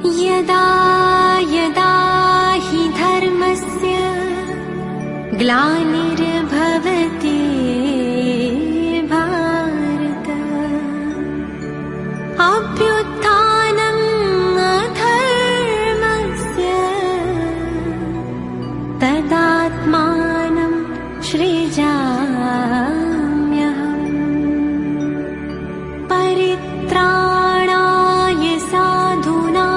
यदा यदा हि धर्मस्य ग्लानिर्भवति भारत अभ्युत्थानम् अधर्मस्य तदात्मानं सृजाम्यहम् परित्राणाय साधूनां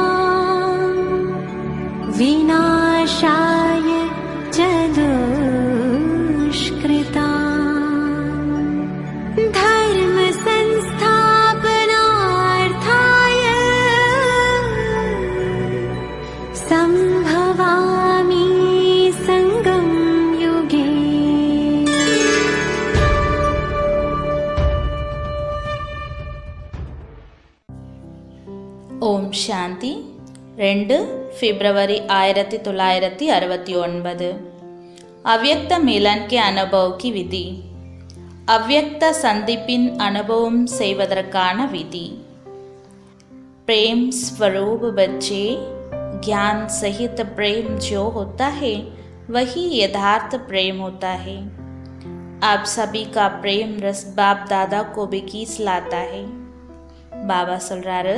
विनाशाय च दुष्कृताम् धर्म संस्थापनार्थाय संभवामि संगम युगे। ஓம் சாந்தி. 2 பிப்ரவரி 1969. अव्यक्त मिलन के अनुभव की विधि. अव्यक्त संदीपिन अनुभवम செய்வதற்கான विधि. प्रेम स्वरूप बच्चे, ज्ञान सहित प्रेम जो होता है वही यथार्थ प्रेम होता है। आप सभी का प्रेम रस बाप दादा को भी खींच लाता है। பாபா சொல்றாரு,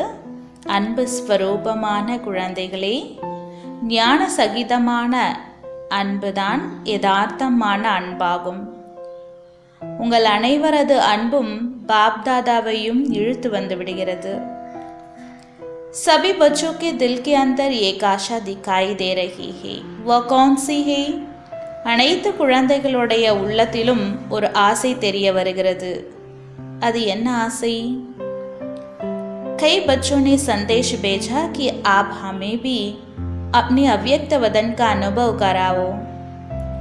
அன்பு ஸ்வரூபமான குழந்தைகளே, ஞான சகிதமான அன்புதான் யதார்த்தமான அன்பாகும். உங்கள் அனைவரது அன்பும் பாப்தாதாவையும் இழுத்து வந்து விடுகிறது. सभी बच्चों के दिल के अंदर एक आशा दिखाई दे रही है। वह कौन सी है? அனைத்து குழந்தைகளுடைய உள்ளத்திலும் ஒரு ஆசை தெரிய வருகிறது. அது என்ன ஆசை? कई बच्चों ने संदेश भेजा कि आप हमें भी अपने अव्यक्त वदन का अनुभव कराओ.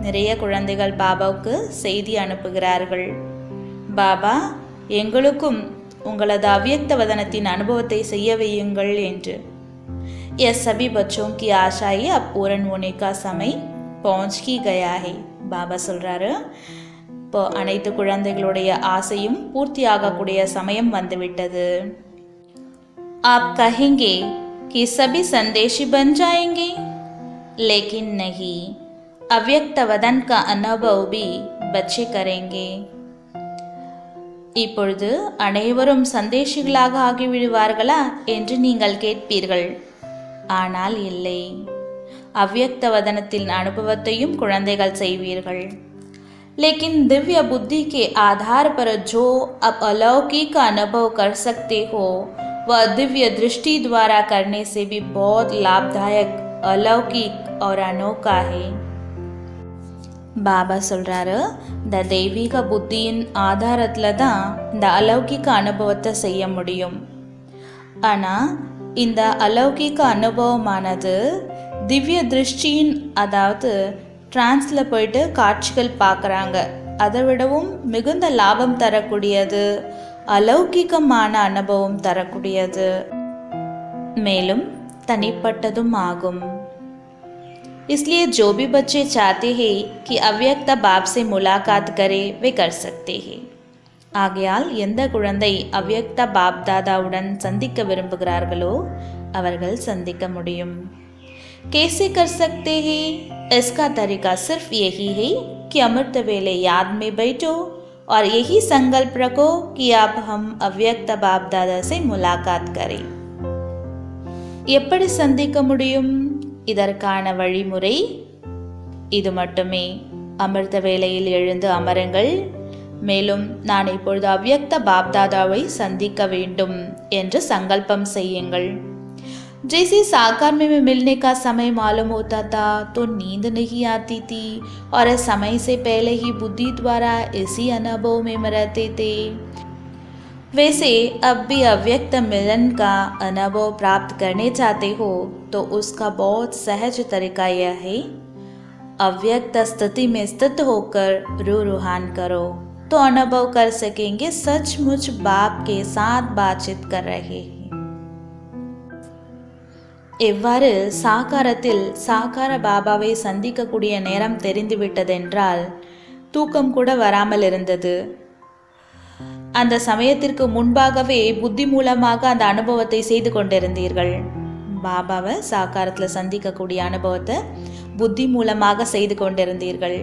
நிறைய குழந்தைகள் பாபாவுக்கு செய்தி அனுப்புகிறார்கள். பாபா, எங்களுக்கும் உங்களது அவ்யக்த வதனத்தின் அனுபவத்தை செய்ய வையுங்கள் என்று. यह सभी बच्चों की आशाएं अब पूर्ण होने का समय पहुंच ही गया है. பாபா சொல்றாரு, இப்போ அனைத்து குழந்தைகளுடைய ஆசையும் பூர்த்தியாகக்கூடிய சமயம் வந்துவிட்டது. आप कहेंगे कि सभी संदेशी बन जाएंगे, लेकिन नहीं, अव्यक्त वदन का अनुभव भी बच्चे करेंगे. இப்பொழுது அனைவரும் சந்தேஷிகளாக ஆகிவிடுவார்களா என்று நீங்கள் கேட்பீர்கள். ஆனால் இல்லை, அவ்யக்த வதனத்தின் அனுபவத்தையும் குழந்தைகள் செய்வீர்கள். लेकिन दिव्य बुद्धि के आधार पर जो अब अलौकिक का अनुभव कर सकते हो, वह दिव्य दृष्टि द्वारा करने से भी बहुत लाभदायक, अलौकिक और अनोखा है. பாபா சொல்றாரு, இந்த தெய்வீக புத்தியின் ஆதாரத்தில் தான் இந்த அலௌகிக அனுபவத்தை செய்ய முடியும். ஆனால் இந்த அலௌகிக அனுபவமானது திவ்ய திருஷ்டியின், அதாவது டிரான்ஸில் போயிட்டு காட்சிகள் பார்க்குறாங்க, அதை விடவும் மிகுந்த லாபம் தரக்கூடியது, அலௌகிகமான அனுபவம் தரக்கூடியது, மேலும் தனிப்பட்டதும் ஆகும். इसलिए जो भी बच्चे चाहते हैं कि अव्यक्त बाप से मुलाकात करें, वे कर सकते हैं. ஆகையால் எந்த குழந்தை அவ்யக்த பாப் தாதாவுடன் சந்திக்க விரும்புகிறார்களோ அவர்கள் சந்திக்க முடியும். कैसे कर सकते हैं? इसका तरीका सिर्फ यही है कि अमृत वेले याद में बैठो और यही संकल्प रखो कि अब हम अव्यक्त बाप दादा से मुलाकात करें. எப்படி சந்திக்க முடியும்? இதற்கான வழிமுறை இது மட்டுமே. அமிர்த வேளையில் எழுந்து அமருங்கள். மேலும் நான் இப்பொழுது அவ்யக்த பாப்தாதாவை சந்திக்க வேண்டும் என்று சங்கல்பம் செய்யுங்கள். जैसे साकार में मिलने का समय मालूम होता था तो नींद नहीं आती थी और समय से पहले ही बुद्धि द्वारा इसी अनुभव में रहते थे, वैसे अब भी अव्यक्त मिलन का अनुभव प्राप्त करने चाहते हो तो उसका बहुत सहज तरीका यह है, अव्यक्त स्थिति में स्थित होकर रूहान करो तो अनुभव कर सकेंगे सचमुच बाप के साथ बातचीत कर रहे हैं. எவ்வாறு சாகாரத்தில் சாகார பாபாவை சந்திக்கக்கூடிய நேரம் தெரிந்துவிட்டதென்றால் தூக்கம் கூட வராமல் இருந்தது. அந்த சமயத்திற்கு முன்பாகவே புத்தி மூலமாக அந்த அனுபவத்தை செய்து கொண்டிருந்தீர்கள். பாபாவை சாக்காரத்தில் சந்திக்கக்கூடிய அனுபவத்தை புத்தி மூலமாக செய்து கொண்டிருந்தீர்கள்.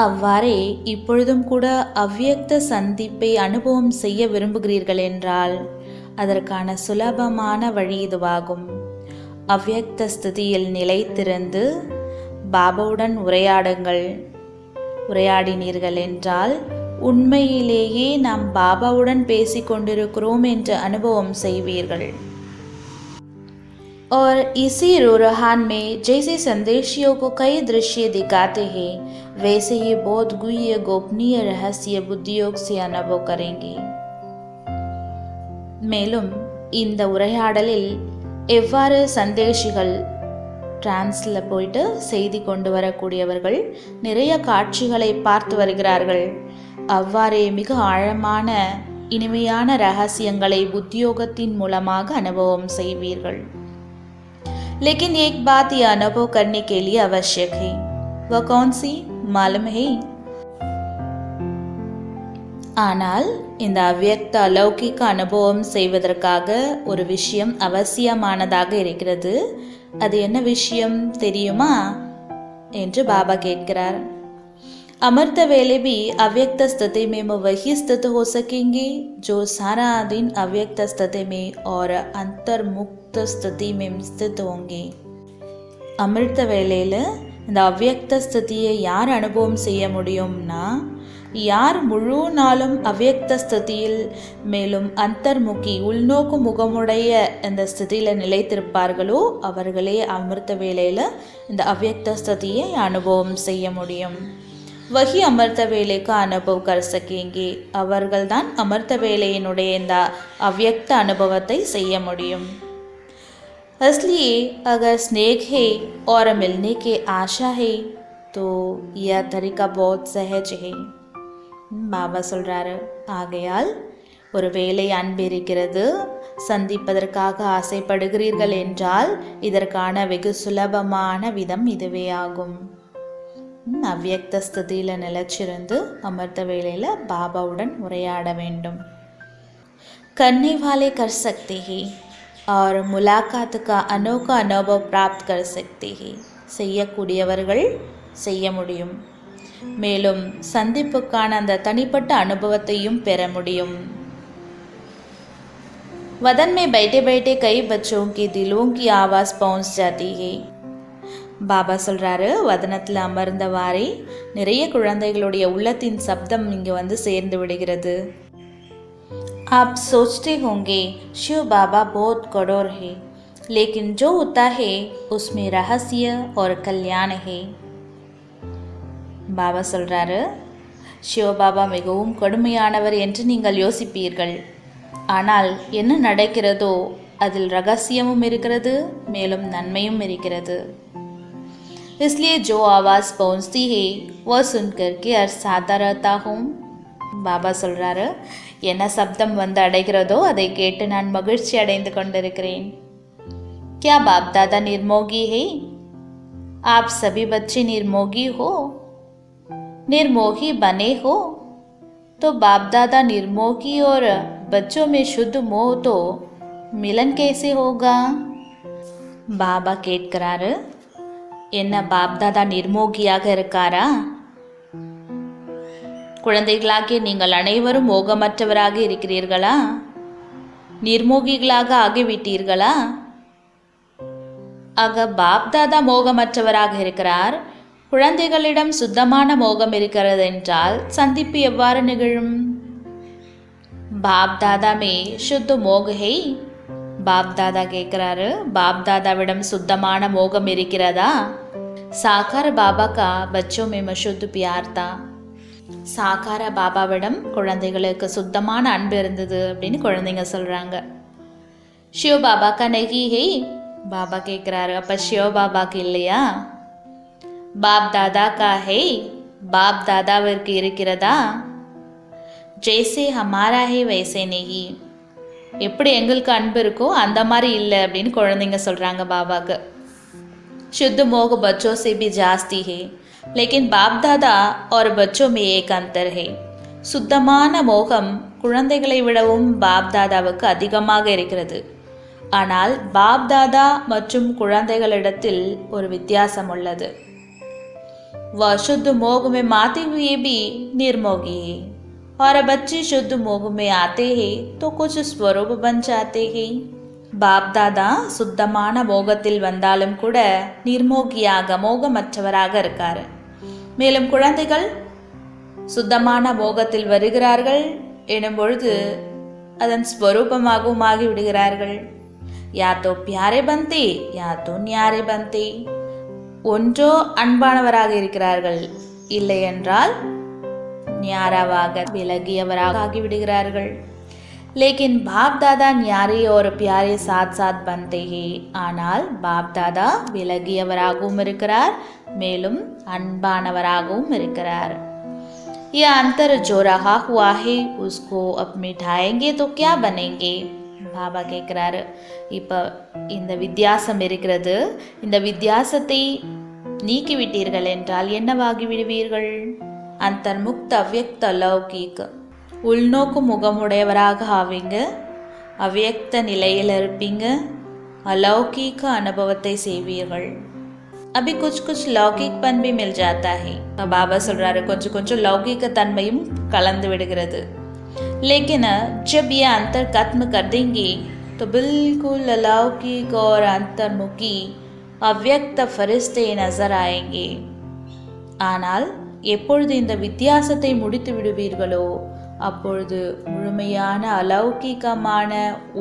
அவ்வாறே இப்பொழுதும் கூட அவ்வியக்த சந்திப்பை அனுபவம் செய்ய விரும்புகிறீர்கள் என்றால் அதற்கான சுலபமான வழி இதுவாகும். அவ்வியக்த ஸ்திதியில் நிலைத்திருந்து பாபாவுடன் உரையாடினீர்கள் என்றால் உண்மையிலேயே நாம் பாபாவுடன் பேசிக்கொண்டிருக்கிறோம் என்ற அனுபவம் செய்வீர்கள். और इसी रूहान में जैसे संदेशियों को कई दृश्य दिखाते हैं वैसे ही बहुत गुह्य गोपनीय रहस्य बुद्धियोग से अनुभव करेंगे. மேலும் இந்த உரையாடலில் எவ்வாறு சந்தேஷிகள் டிரான்ஸில் போயிட்டு செய்தி கொண்டு வரக்கூடியவர்கள் நிறைய காட்சிகளை பார்த்து வருகிறார்கள், அவ்வாறே மிக ஆழமான இனிமையான ரகசியங்களை புத்தியோகத்தின் மூலமாக அனுபவம் செய்வீர்கள். लेकिन एक बात यह अनुभव करने के लिए आवश्यक है, वह कौन सी मालूम है? ஆனால் இந்த அவ்வியக்த அலௌகிக அனுபவம் செய்வதற்காக ஒரு விஷயம் அவசியமானதாக இருக்கிறது. அது என்ன விஷயம் தெரியுமா என்று பாபா கேட்கிறார். अमृत वेले भी अव्यक्त स्थिति में वही स्थित हो सकेंगे जो सारा दिन अव्यक्त स्थिति में और अंतर्मुक्त स्थिति में स्थित होंगे. अमृत வேளையில் இந்த அவ்வியக்த ஸ்திதியை யார் அனுபவம் செய்ய முடியும்னா யார் முழு நாளும் அவ்வியக்த ஸ்திதியில் மேலும் அந்தர்முகி உள்நோக்கு முகமுடைய இந்த ஸ்திதியில் நிலைத்திருப்பார்களோ அவர்களே அமிர்த வேளையில் இந்த அவ்வியக்த ஸ்திதியை அனுபவம் செய்ய முடியும். वही अमृत वेले का अनुभव कर सकेंगे. அவர்கள்தான் அமர்த்த வேலையினுடைய இந்த அவ்வியக்த அனுபவத்தை செய்ய முடியும். इसलिए अगर स्नेह है और मिलने के आशा है तो यह तरीका बहुत सहज है. பாபா சொல்றாரு, ஆகையால் ஒரு வேலை அன்பு இருக்கிறது, சந்திப்பதற்காக ஆசைப்படுகிறீர்கள் என்றால் இதற்கான வெகு சுலபமான விதம் இதுவே ஆகும். அவ்வியக்த ஸ்திதியில் நிலச்சிருந்து அமர்த்த வேளையில் பாபாவுடன் உரையாட வேண்டும். करने वाले कर सकते हैं और मुलाकात का अनोखा अनुभव प्राप्त कर सकते हैं. செய்யக்கூடியவர்கள் செய்ய முடியும், மேலும் சந்திப்புக்கான அந்த தனிப்பட்ட அனுபவத்தையும் பெற முடியும். वदन में बैठे बैठे कई बच्चों के दिलों की आवाज़ पहुंच जाती है. பாபா சொல்கிறாரு, வதனத்தில் அமர்ந்தவாறே நிறைய குழந்தைகளுடைய உள்ளத்தின் சப்தம் இங்கே வந்து சேர்ந்து விடுகிறது. आप सोचते होंगे शिव बाबा बहुत कठोर है, लेकिन जो होता है उसमें रहस्य और कल्याण है. பாபா சொல்கிறாரு, சிவபாபா மிகவும் கடுமையானவர் என்று நீங்கள் யோசிப்பீர்கள், ஆனால் என்ன நடக்கிறதோ அதில் ரகசியமும் இருக்கிறது, மேலும் நன்மையும் இருக்கிறது. इसलिए जो आवाज़ पहुँचती है वह सुनकर के अर्साता रहता हूँ. பாபா சொல்கிறாரு, என்ன சப்தம் வந்து அடைகிறதோ அதை கேட்டு நான் மகிழ்ச்சி அடைந்து கொண்டிருக்கிறேன். क्या बाप दादा निर्मोगी है? आप सभी बच्चे निर्मोगी हो, निर्मोही बने हो, तो बाप दादा निर्मोगी और बच्चों में शुद्ध मोह तो मिलन कैसे होगा? பாபா கேட்கிறாரு, என்ன பாப்தாதா நிர்மோகியாக இருக்காரா? குழந்தைகளாகிய நீங்கள் அனைவரும் மோகமற்றவராக இருக்கிறீர்களா? நிர்மோகிகளாக ஆகிவிட்டீர்களா? ஆக பாப்தாதா மோகமற்றவராக இருக்கிறார், குழந்தைகளிடம் சுத்தமான மோகம் இருக்கிறது என்றால் சந்திப்பு எவ்வாறு நிகழும்? பாப்தாதா மே சுத்த மோகை. பாப்தாதா கேட்குறாரு, பாப்தாதாவிடம் சுத்தமான மோகம் இருக்கிறதா? சாக்கார பாபா கா பச்சோ மே மசுத் பியார் தா. சாக்கார பாபாவிடம் குழந்தைகளுக்கு சுத்தமான அன்பு இருந்தது அப்படின்னு குழந்தைங்க சொல்கிறாங்க. ஷிவ பாபா கா நகி ஹே. பாபா கேட்குறாரு, அப்போ ஷிவ பாபாக்கு இல்லையா? பாப் தாதா கா ஹே. பாப் தாதாவிற்கு இருக்கிறதா? ஜெய்சே ஹமாரா ஹே வைசே நெகி. எப்படி எங்களுக்கு அன்பு இருக்கோ அந்த மாதிரி இல்லை அப்படின்னு குழந்தைங்க சொல்கிறாங்க பாபாவுக்கு. शुद्ध मोह बच्चों से भी जास्ती है, लेकिन बाप दादा और बच्चों में एक अंतर है. சுத்தமான மோகம் குழந்தைகளை விடவும் பாப் தாதாவுக்கு அதிகமாக இருக்கிறது. ஆனால் பாப் தாதா மற்றும் குழந்தைகளிடத்தில் ஒரு வித்தியாசம் உள்ளது. वह शुद्ध मोह में माते हुए भी निर्मोही है और बच्चे शुद्ध मोह में आते हैं तो कुछ स्वरूप बन जाते हैं. பாப் தாதா சுத்தமான மோகத்தில் வந்தாலும் கூட நிர்மோகியாக மோகமற்றவராக இருக்கார். மேலும் குழந்தைகள் சுத்தமான மோகத்தில் வருகிறார்கள் எனும் பொழுது அதன் ஸ்வரூபமாகவும் ஆகிவிடுகிறார்கள். யா தோ பியாரே பந்தே யா தோ ஞாரே பந்தே. ஒன்றோ அன்பானவராக இருக்கிறார்கள், இல்லை என்றால் ஞாராவாக விலகியவராக ஆகிவிடுகிறார்கள். लेकिन बाप दादा न्यारे और प्यारे साथ साथ बनते हैं. ஆனால் பாப் தாதா விலகியவராகவும் இருக்கிறார், மேலும் அன்பானவராகவும் இருக்கிறார். यह अंतर जो रहा हुआ है उसको अब मिटाएंगे तो क्या बनेंगे. பாபா கேட்குறாரு, இப்போ இந்த வித்தியாசம் இருக்கிறது, இந்த வித்தியாசத்தை நீக்கிவிட்டீர்கள் என்றால் என்னவாகி விடுவீர்கள். அந்தர்முக்த அவ்யக்த லௌகீக், உள்நோக்கு முகமுடையவராக ஆவீங்க, அவ்யக்த நிலையில் இருப்பீங்க, अलौकिक அனுபவத்தை செய்வீர்கள். अभी कुछ कुछ लौकिकपन भी मिल जाता है. பாபா சொல்றாரு, கொஞ்சம் கொஞ்சம் லௌகிக தன்மையும் கலந்து விடுகிறது. लेकिन जब ये अंतर खत्म कर देंगे तो बिल्कुल अलौकिक और अंतर्मुखी अव्यक्त फरिश्ते नजर आएंगे. ஆனால் எப்பொழுது இந்த வித்தியாசத்தை முடித்து விடுவீர்களோ அப்பொழுது முழுமையான अलौकिकமான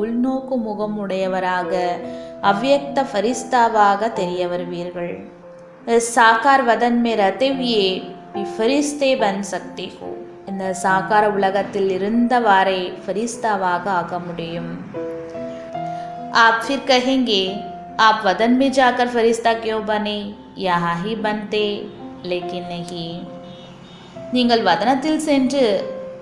உள்நோக்கு முகம் உடையவராக अव्यक्त फरिश्ताவாக தெரிய வருவீர்கள். साकार वदन में रहते हुए भी फरिश्ते बन सकते हो. இந்த சாக்கார உலகத்தில் இருந்தவாறே फरिश्ताவாக ஆக முடியும். आप फिर कहेंगे आप वदन में जाकर फरिश्ता क्यों बने, यहाँ ही बनते. लेकिन नहीं, நீங்கள் வதனத்தில் சென்று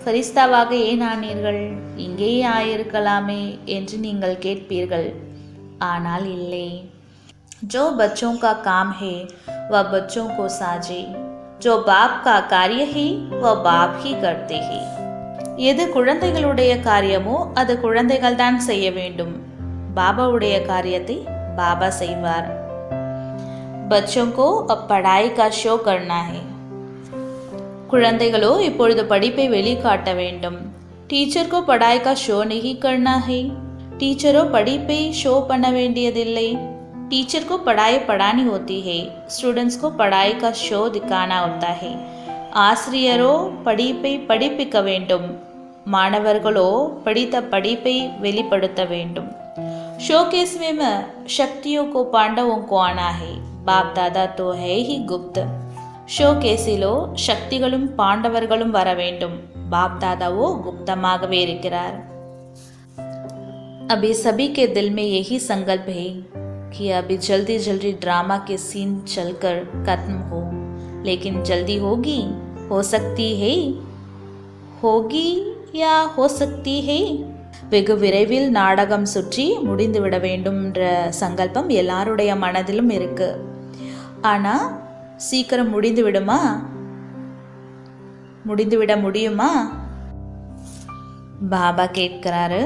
ஃபரிஸ்தாவாக ஏன் ஆனீர்கள், இங்கேயே ஆயிருக்கலாமே என்று நீங்கள் கேட்பீர்கள். ஆனால் இல்லை. जो बच्चों का काम है वह बच्चों को साजे, जो बाप का कार्य है वह बाप ही करते हैं. எது குழந்தைகளுடைய காரியமோ அது குழந்தைகள் தான் செய்ய வேண்டும், பாபாவுடைய காரியத்தை பாபா செய்வார். बच्चों को अब पढ़ाई का शो करना है. குழந்தைகளோ இப்பொழுது படிப்பை வெளிக்காட்ட வேண்டும். டீச்சர் को पढ़ाई का शो नहीं करना है. டீச்சரோ படிப்பை ஷோ பண்ண வேண்டியதில்லை. टीचर को पढ़ाई पढ़ानी होती है, स्टूडेंट्स को पढ़ाई का शो दिखाना होता है. ஆசிரியரோ படிப்பை படிப்பிக்க வேண்டும், மாணவர்களோ படித்த படிப்பை வெளிப்படுத்த வேண்டும். शोकेस में शक्तियों को पांडवों को आना है, बाप दादा तो है ही गुप्त. ஷோகேஸிலோ சக்திகளும் பாண்டவர்களும் வர வேண்டும், பாப் தாதாவோ குப்தமாகவே இருக்கிறார். अभी सभी के दिल में यही संकल्प है कि अभी जल्दी जल्दी ड्रामा के सीन चलकर खत्म हो. लेकिन जल्दी होगी, हो सकती है, होगी या हो सकती है. வெகு விரைவில் நாடகம் சுற்றி முடிந்துவிட வேண்டும்ன்ற சங்கல்பம் எல்லாருடைய மனதிலும் இருக்கு. ஆனால் சீக்கிரம் முடிந்துவிடுமா, முடிந்துவிட முடியுமா? பாபா கேட்கிறாரு,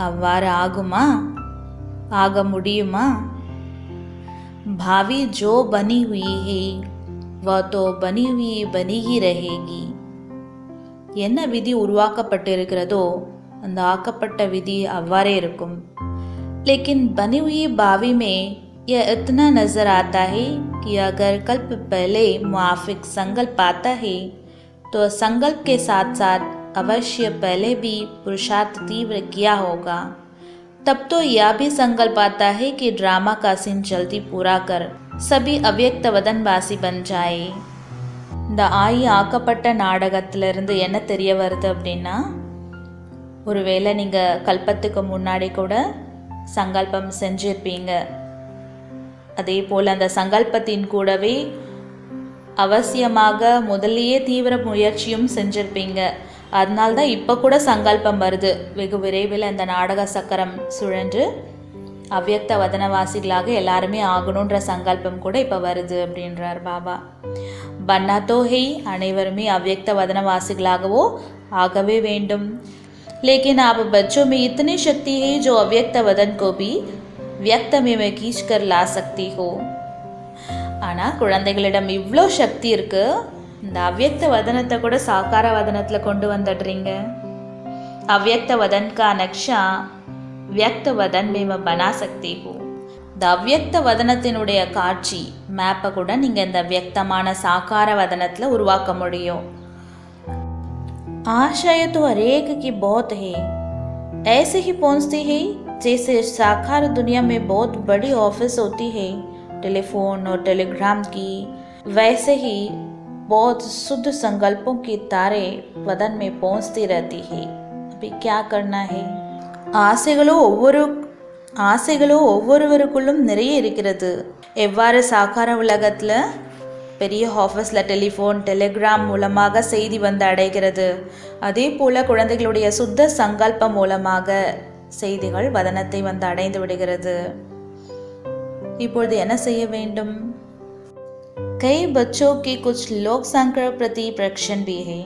அவ்வாறு ஆகுமா, ஆக முடியுமா? भावी जो बनी हुई है वह तो बनी हुई बनी ही रहेगी. என்ன விதி உருவாக்கப்பட்டிருக்கிறதோ அந்த ஆக்கப்பட்ட விதி அவ்வாறே இருக்கும். लेकिन बनी हुई भावी में यह इतना नजर आता है कि अगर कल्प पहले मुआफिक संकल्प आता है तो संकल्प के साथ साथ अवश्य पहले भी पुरुषार्थ तीव्र किया होगा. तब तो यह भी संकल्प आता है कि ड्रामा का सीन जल्दी पूरा कर सभी अव्यक्त वदनवासी बन जाए. இந்த ஆக்கப்பட்ட நாடகத்திலிருந்து என்ன தெரிய வருது அப்படின்னா, ஒருவேளை நீங்கள் கல்பத்துக்கு முன்னாடி கூட சங்கல்பம் செஞ்சிருப்பீங்க, அதே போல் அந்த சங்கல்பத்தின் கூடவே அவசியமாக முதல்லையே தீவிர முயற்சியும் செஞ்சிருப்பீங்க. அதனால்தான் இப்போ கூட சங்கல்பம் வருது, வெகு விரைவில் இந்த நாடக சக்கரம் சுழன்று அவ்யக்த வதனவாசிகளாக எல்லாருமே ஆகணுன்ற சங்கல்பம் கூட இப்போ வருது அப்படின்றார் பாபா. பன்னா தோ ஹை, அனைவருமே அவ்யக்த வதனவாசிகளாகவோ ஆகவே வேண்டும். लेकिन आप बच्चों में इतनी शक्ति है जो अव्यक्त वदन को भी व्यक्त में खींच कर ला सकती हो. ஆனால் குழந்தைகளிடம் இவ்வளோ சக்தி இருக்கு, இந்த அவ்யக்த வதனத்தை கூட சாக்கார வதனத்தில் கொண்டு வந்துடுறீங்க. அவ்யக்த वदन का नक्शा व्यक्त वदन में बना सकती हो. இந்த அவ்யக்த வதனத்தினுடைய காட்சி மேப்பை கூட நீங்கள் இந்த வியக்தமான சாக்கார வதனத்தில் உருவாக்க முடியும். आशय तो हर एक की बहुत है, ऐसे ही पहुँचती है जैसे साकार दुनिया में बहुत बड़ी ऑफिस होती है टेलीफोन और टेलीग्राम की, वैसे ही बहुत शुद्ध संकल्पों की तारे वदन में पहुँचती रहती है. अभी क्या करना है? ஆசைகளோ ஒவ்வொருவருக்குள்ளும் நிறைய இருக்கிறது. எவ்வாறு சாக்கார உலகத்தில் பெரிய ஆஃபீஸில் டெலிஃபோன் டெலிகிராம் மூலமாக செய்தி வந்து அடைகிறது, அதே போல் குழந்தைகளுடைய சுத்த சங்கல்பம் மூலமாக செய்திகள் வதனத்தை வந்து அடைந்து விடுகிறது. இப்பொழுது என்ன செய்ய வேண்டும்? कई बच्चों की कुछ लोक संकर प्रति प्रश्न भी है,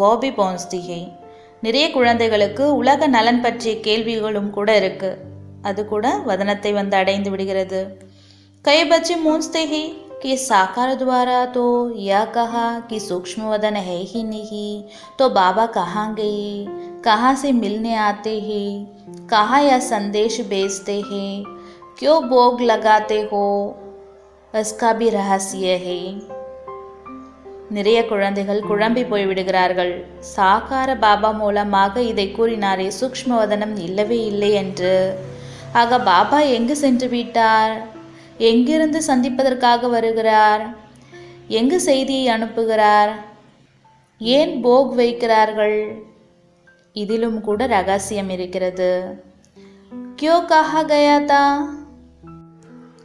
वो भी पहुँचती है. நிறைய குழந்தைகளுக்கு உலக நலன் பற்றிய கேள்விகளும் கூட இருக்கு, அது கூட வதனத்தை வந்து அடைந்து விடுகிறது. कई बच्चे पूछते हैं कि साकार द्वारा तो यह कहा कि सूक्ष्म वदन है ही नहीं, तो बाबा कहाँ गए, कहाँ से मिलने आते हैं, कहाँ यह संदेश भेजते हैं, क्यों भोग लगाते हो, इसका भी रहस्य है. நிறைய குழந்தைகள் குழம்பி போய்விடுகிறார்கள். சாக்கார பாபா மூலமாக இதை கூறினாரே, சூக்ஷ்ம வதனம் இல்லவே இல்லை என்று. ஆக பாபா எங்கு சென்று விட்டார்? எங்கிருந்து சந்திப்பதற்காக வருகிறார்? எங்கு செய்தியை அனுப்புகிறார்? ஏன் போக் வைக்கிறார்கள்? இதிலும் கூட ரகசியம் இருக்கிறது. क्यों कहा गया था?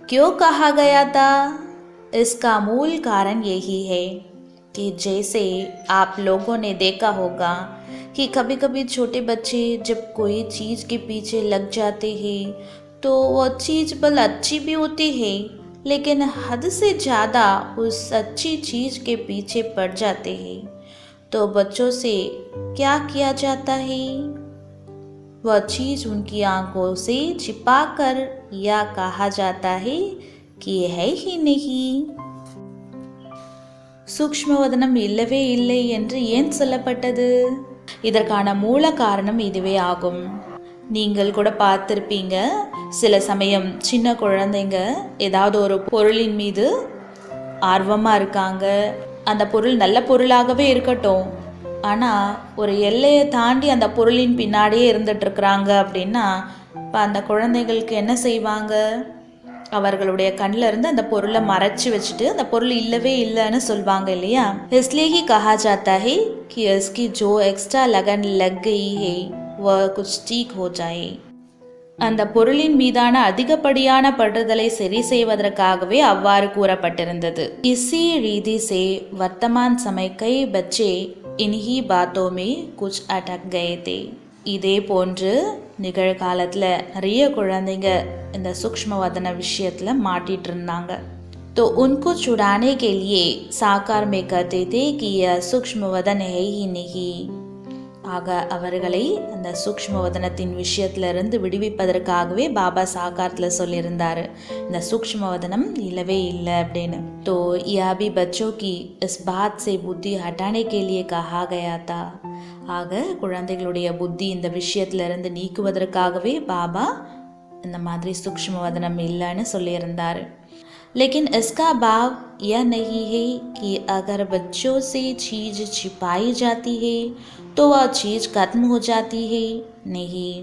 क्यों कहा गया था? इसका मूल कारण यही है कि जैसे आप लोगों ने देखा होगा कि कभी कभी छोटे बच्चे जब कोई चीज़ के पीछे लग जाते हैं तो वो चीज़ भल अच्छी भी होती है, लेकिन हद से ज़्यादा उस अच्छी चीज़ के पीछे पड़ जाते हैं. तो बच्चों से क्या किया जाता है? वह चीज़ उनकी आंखों से छिपाकर या कहा जाता है कि है ही नहीं. சூக்ஷ்மவதனம் இல்லவே இல்லை என்று ஏன் சொல்லப்பட்டது? இதற்கான மூல காரணம் இதுவே ஆகும். நீங்கள் கூட பார்த்துருப்பீங்க, சில சமயம் சின்ன குழந்தைங்க ஏதாவது ஒரு பொருளின் மீது ஆர்வமாக இருக்காங்க. அந்த பொருள் நல்ல பொருளாகவே இருக்கட்டும், ஆனால் ஒரு எல்லையை தாண்டி அந்த பொருளின் பின்னாடியே இருந்துகிட்ருக்குறாங்க அப்படின்னா இப்போ அந்த குழந்தைகளுக்கு என்ன செய்வாங்க? அவர்களுடைய கண்ணில் இருந்து அந்த பொருளை மறைச்சி வச்சுட்டு அந்த பொருள் இல்லவே இல்லைன்னு சொல்லுவாங்க இல்லையா? इसलिए ही कहा जाता है कि इसकी जो एक्स्ट्रा लगन लग गई है वह कुछ ठीक हो जाए. அந்த பொருளின் மீதான அதிகப்படியான பற்றுதலை சரி செய்வதற்காகவே அவ்வாறு கூறப்பட்டிருந்தது. इसी रीति से वर्तमान समय कई बच्चे इन्हीं बातों में कुछ अटक गए थे. இதே போன்று நிகழ்காலத்தில் நிறைய குழந்தைங்க இந்த சூக்ஷ்ம வதன விஷயத்தில் மாட்டிகிட்டு இருந்தாங்க. तो उनको छुड़ाने के लिए साकार में कहते थे कि यह सूक्ष्म वदन है ही नहीं. ஆக அவர்களை அந்த சூக்ஷ்ம வதனத்தின் விஷயத்திலிருந்து விடுவிப்பதற்காகவே பாபா சாகாரத்தில் சொல்லியிருந்தார், இந்த சூக்ஷ்ம வதனம் இல்லவே இல்லை அப்படின்னு. तो यह भी बच्चों की इस बात से बुद्धि हटाने के लिए कहा गया था. ஆக குழந்தைகளுடைய புத்தி இந்த விஷயத்திலிருந்து நீக்குவதற்காகவே பாபா இந்த மாதிரி சூக்ஷ்ம வதனம் இல்லைன்னு சொல்லியிருந்தார். लेकिन इसका भाव यह नहीं है कि अगर बच्चों से चीज़ छिपाई जाती है तो वह चीज़ खत्म हो जाती है, नहीं.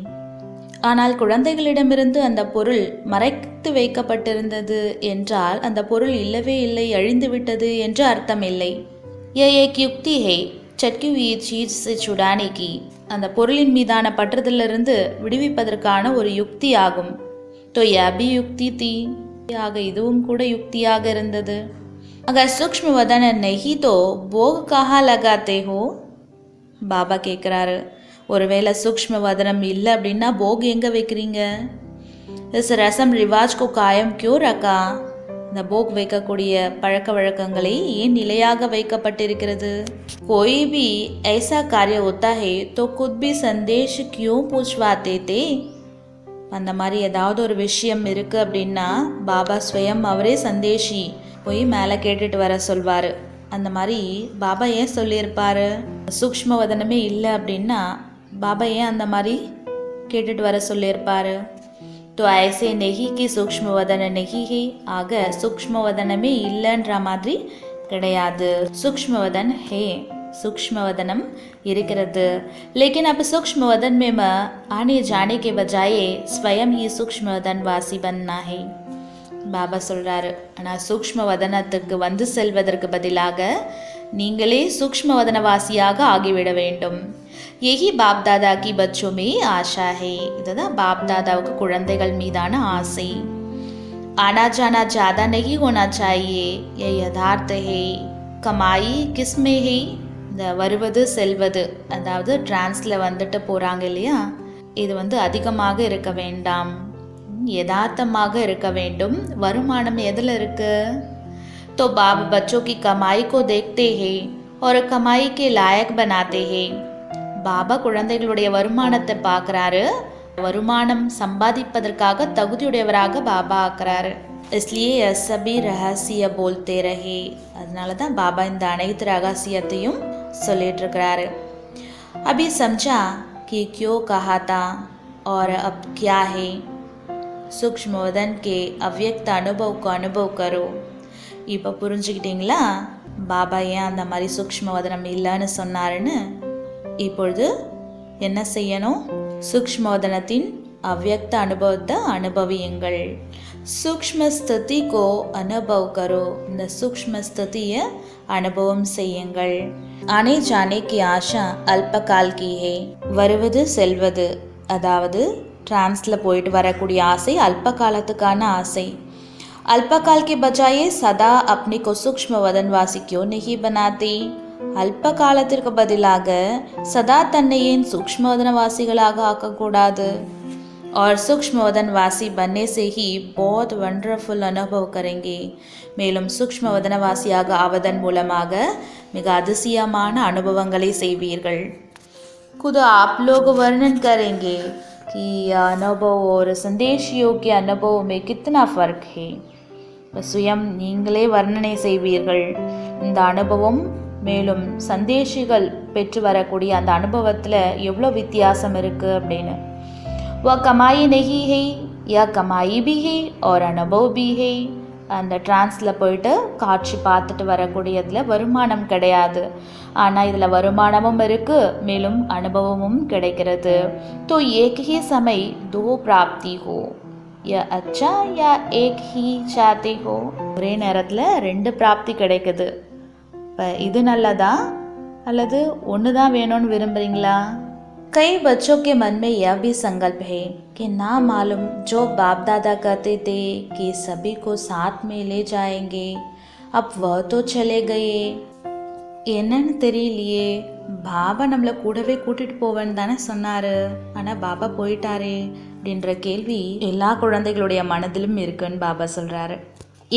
ஆனால் குழந்தைகளிடமிருந்து அந்த பொருள் மறைத்து வைக்கப்பட்டிருந்தது என்றால் அந்த பொருள் இல்லவே இல்லை, அழிந்து விட்டது என்று அர்த்தம் இல்லை. यह एक युक्ति है चटकी हुई चीज से छुड़ाने की. அந்த பொருளின் மீதான பற்றுதலிருந்து விடுவிப்பதற்கான ஒரு யுக்தி ஆகும். तो यह भी युक्ति थी. ஆக இதுவும் கூட யுக்தியாக இருந்தது. अगर सूक्ष्म वदन नहीं तो भोग कहाँ लगाते हो? பாபா கேட்குறாரு, ஒருவேளை சூக்ஷ்ம வதனம் இல்லை அப்படின்னா போக் எங்கே வைக்கிறீங்க? इस रस्म रिवाज को कायम क्यों रखा? இந்த போக் வைக்கக்கூடிய பழக்க வழக்கங்களை ஏன் நிலையாக வைக்கப்பட்டிருக்கிறது? कोई भी ऐसा कार्य होता है तो खुद भी संदेश क्यों पूछवाते थे? அந்த மாதிரி ஏதாவது ஒரு விஷயம் இருக்குது அப்படின்னா பாபா ஸ்வயம் அவரே சந்தேஷி போய் மேலே கேட்டுட்டு வர சொல்வார். அந்த மாதிரி பாபா ஏன் சொல்லியிருப்பார்? சூக்ஷ்ம வதனமே இல்லை அப்படின்னா பாபா ஏன் அந்த மாதிரி கேட்டுட்டு வர சொல்லியிருப்பார்? तो ऐसे नहीं कि सूक्ष्म वदन नहीं है. ஆக சூக்ஷ்ம வதனமே இல்லைன்ற மாதிரி கிடையாது. सूक्ष्म वदन है, सूक्ष्म वदनम இருக்கிறது. लेकिन अब सूक्ष्म वदन में आने जाने के बजाय स्वयं ही सूक्ष्म वदन वासी बनना है. பாபா சொல்கிறாரு, ஆனால் சூக்ஷ்ம வதனத்துக்கு வந்து செல்வதற்கு பதிலாக நீங்களே சூக்ஷ்ம வதனவாசியாக ஆகிவிட வேண்டும். यही बाप दादा की बच्चों में आशा है. இதுதான் பாப் தாதாவுக்கு குழந்தைகள் மீதான ஆசை. आना जाना ज़्यादा नहीं होना चाहिए, ये यथार्थ है. कमाई किस में है? இந்த வருவது செல்வது, அதாவது டிரான்ஸில் வந்துட்டு போகிறாங்க இல்லையா, இது அதிகமாக இருக்க வேண்டாம், யதார்த்தமாக இருக்க வேண்டும். வருமானம் எதில் இருக்கு? तो बाप बच्चों की कमाई को देखते हैं और कमाई के लायक बनाते हैं. பாபா குழந்தைகளுடைய வருமானத்தை பார்க்குறாரு, வருமானம் சம்பாதிப்பதற்காக தகுதியுடையவராக பாபா ஆக்குறாரு. इसलिए सभी ரகசிய बोलते रहे. அதனால தான் பாபா இந்த அனைத்து ரகசியத்தையும் சொல்லிட்டு இருக்கிறாரு. अभी समझा कि क्यों कहा था और अब क्या है. सूक्ष्म वदन के अव्यक्त अनुभव को अनुभव करो. இப்போ புரிஞ்சுக்கிட்டீங்களா பாபா ஏன் அந்த மாதிரி சூக்ஷ்ம வதனம் இல்லைன்னு சொன்னாருன்னு? இப்பொழுது என்ன செய்யணும்? சூக்ஷ்ம வதனத்தின் அவ்யக்த அனுபவத்தை அனுபவியுங்கள். சூக்ஷ்ம ஸ்திதி கோ அனுபவ் கரோ. இந்த சூக்ஷ்ம ஸ்திதியை அனுபவம் செய்யுங்கள். ஆனே ஜானே கி ஆஷா அல்பகால் கி ஹே. வருவது செல்வது, அதாவது டிரான்ஸில் போயிட்டு வரக்கூடிய ஆசை அல்ப காலத்துக்கான ஆசை. अल्पकाल के बजाय सदा अपने को सूक्ष्म वदनवासी क्यों नहीं बनाते? அல்ப காலத்திற்கு பதிலாக சதா தன்னை ஏன் சூக்ஷ்ம வதனவாசிகளாக ஆக்கக்கூடாது? और सूक्ष्म वदनवासी बनने से ही बहुत वंडरफुल अनुभव करेंगे. மேலும் சூக்ஷ்ம வதனவாசியாக ஆவதன் மூலமாக மிக அதிசயமான அனுபவங்களை செய்வீர்கள். खुद आप लोग वर्णन करेंगे कि अनुभव और संदेशियों के अनुभव में कितना फ़र्क है. சுயம் நீங்களே வர்ணனை செய்வீர்கள். இந்த அனுபவம் மேலும் சந்தேஷிகள் பெற்று வரக்கூடிய அந்த அனுபவத்தில் எவ்வளோ வித்தியாசம் இருக்குது அப்படின்னு. वह कमाई नहीं है, यह कमाई भी है और अनुभव भी है. அந்த டிரான்ஸில் போயிட்டு காட்சி பார்த்துட்டு வரக்கூடியதில் வருமானம் கிடையாது, ஆனால் இதில் வருமானமும் இருக்குது மேலும் அனுபவமும் கிடைக்கிறது. तो एक ही समय दो प्राप्ति हो, या अच्छा या एक ही चाहते हो. ஒரே நேரத்தில் ரெண்டு பிராப்தி கிடைக்குது. இப்போ இது நல்லதா அல்லது ஒன்று தான் வேணும்னு விரும்புகிறீங்களா? कई बच्चों के मन में यह भी संकल्प है कि ना मालूम जो बाप दादा कहते थे कि सभी को साथ में ले जाएंगे, अब वह तो चले गए. என்னன்னு தெரியலையே, பாபா நம்மளை கூடவே கூட்டிகிட்டு போவேன்னு தானே சொன்னார், ஆனால் பாபா போயிட்டாரே அப்படின்ற கேள்வி எல்லா குழந்தைகளுடைய மனதிலும் இருக்குன்னு பாபா சொல்கிறாரு.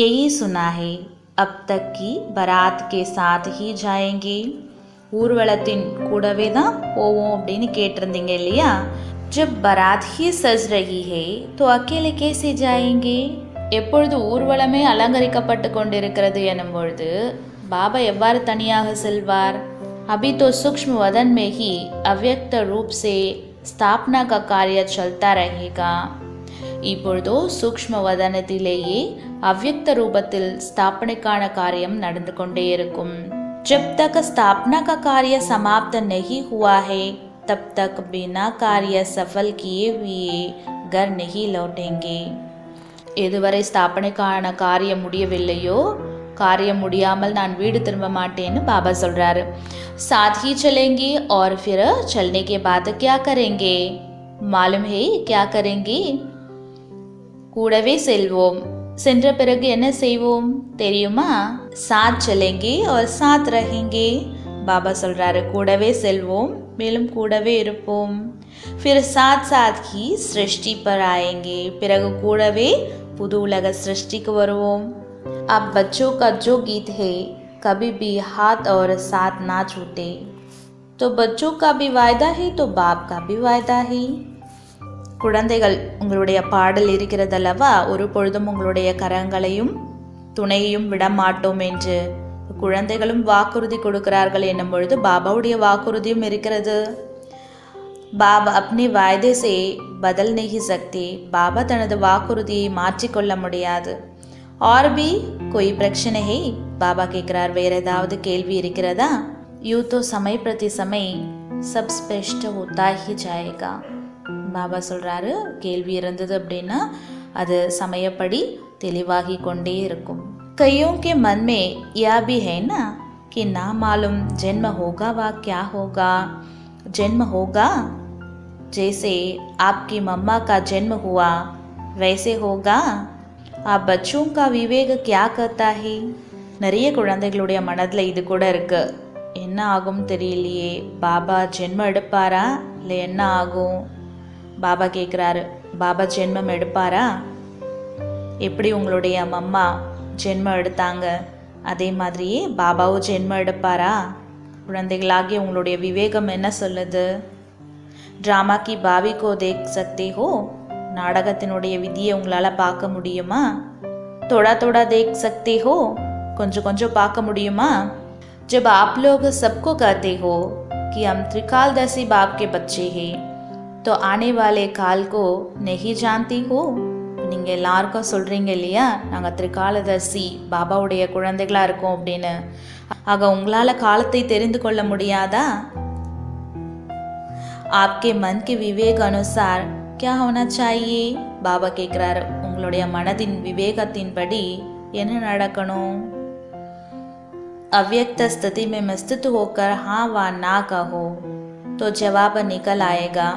यही सुना है अब तक की बारात के साथ ही जाएंगे. ஊர்வலத்தின் கூடவே தான் போவோம் அப்படின்னு கேட்டிருந்தீங்க இல்லையா? जब बारात ही सज रही है तो अकेले कैसे जाएंगे. எப்பொழுது ஊர்வலமே அலங்கரிக்கப்பட்டு கொண்டிருக்கிறது எனும் பொழுது பாபா எவ்வாறு தனியாக செல்வார்? अभी तो सूक्ष्म वदन में ही अव्यक्त रूप से स्थापना का कार्य चलता रहेगा. இப்பொழுதோ சூக்ஷ்ம வதனத்திலேயே அவ்யக்த ரூபத்தில் ஸ்தாபனைக்கான காரியம் நடந்து கொண்டே இருக்கும். जब तक स्थापना का कार्य समाप्त नहीं हुआ है तब तक बिना कार्य सफल किए हुए घर नहीं लौटेंगे. எதுவரை ஸ்தாபனைக்கான காரியம் முடியவில்லையோ, காரியம் முடியாமல் நான் வீடு திரும்ப மாட்டேன்னு பாபா சொல்கிறாரு. साथ ही चलेंगे और फिर चलने के बाद क्या करेंगे? मालूम है क्या करेंगे? கூடவே செல்வோம், சென்ற பிறகு என்ன செய்வோம் தெரியுமா? சாத் செல்லேங்கே और சாத் ரஹேங்கே. பாபா சொல்கிறாரு, கூடவே செல்வோம் மேலும் கூடவே இருப்போம். फिर साथ साथ ही सृष्टि पर आएंगे. பிறகு கூடவே புது உலக சிருஷ்டிக்கு வருவோம். अब बच्चों का जो गीत है कभी भी हाथ और साथ ना छूटे. तो बच्चों का भी वायदा है तो बाप का भी वायदा है. குழந்தைகள் உங்களுடைய பாடல் இருக்கிறதல்லவா, ஒரு பொழுதும் உங்களுடைய கரங்களையும் துணையையும் விடமாட்டோம் என்று குழந்தைகளும் வாக்குறுதி கொடுக்கிறார்கள் என்னும் பொழுது பாபாவுடைய வாக்குறுதியும் இருக்கிறது. பாபா अपने वायदे से बदल नहीं सकते. பாபா தனது வாக்குறுதியை மாற்றிக்கொள்ள முடியாது. और भी कोई प्रश्न है? பாபா கேட்கிறார், வேற ஏதாவது கேள்வி இருக்கிறதா? யூ तो समय प्रति समय सब स्पष्ट होता ही जाएगा. பாபா சொல்கிறாரு, கேள்வி இருந்தது அப்படின்னா அது சமயப்படி தெளிவாகி கொண்டே இருக்கும். कईयों के मन में यह भी है ना कि ना मालूम जन्म होगा व क्या होगा. जन्म होगा जैसे आपकी मम्मा का जन्म हुआ वैसे होगा. आप बच्चों का विवेक क्या कहता है? நிறைய குழந்தைகளுடைய மனதில் இது கூட இருக்கு. என்ன ஆகும் தெரியலையே, பாபா ஜென்மம் எடுப்பாரா இல்லை என்ன ஆகும்? பாபா கேட்குறாரு, பாபா ஜென்மம் எடுப்பாரா? எப்படி உங்களுடைய மம்மா ஜென்மம் எடுத்தாங்க அதே மாதிரியே பாபாவும் ஜென்மம் எடுப்பாரா? குழந்தைகளாகிய உங்களுடைய விவேகம் என்ன சொல்லுது? ட்ராமா கி பாவி கோ தேக் சக்தே ஹோ. நாடகத்தினுடைய விதியை உங்களால் பார்க்க முடியுமா? தோடா தோடா தேக் சக்தே ஹோ. கொஞ்சம் கொஞ்சம் பார்க்க முடியுமா? ஜப் ஆப் லோக் சப்கோ कहते हो कि हम त्रिकालदर्शी बाप के बच्चे हैं तो आने वाले काल को नहीं जानती हो. நீங்கள் எல்லாருக்கும் சொல்கிறீங்க இல்லையா, நாங்கள் திரிகாலதர்சி பாபாவுடைய குழந்தைகளாக இருக்கோம் அப்படின்னு. ஆக உங்களால் காலத்தை தெரிந்து கொள்ள முடியாதா? आपके मन के विवेक अनुसार क्या होना चाहिए? பாபா கேட்குறாரு, உங்களுடைய மனதின் விவேகத்தின்படி என்ன நடக்கணும்? अव्यक्त स्थिति में मस्तित होकर हाँ व ना कहो तो जवाब निकल आएगा.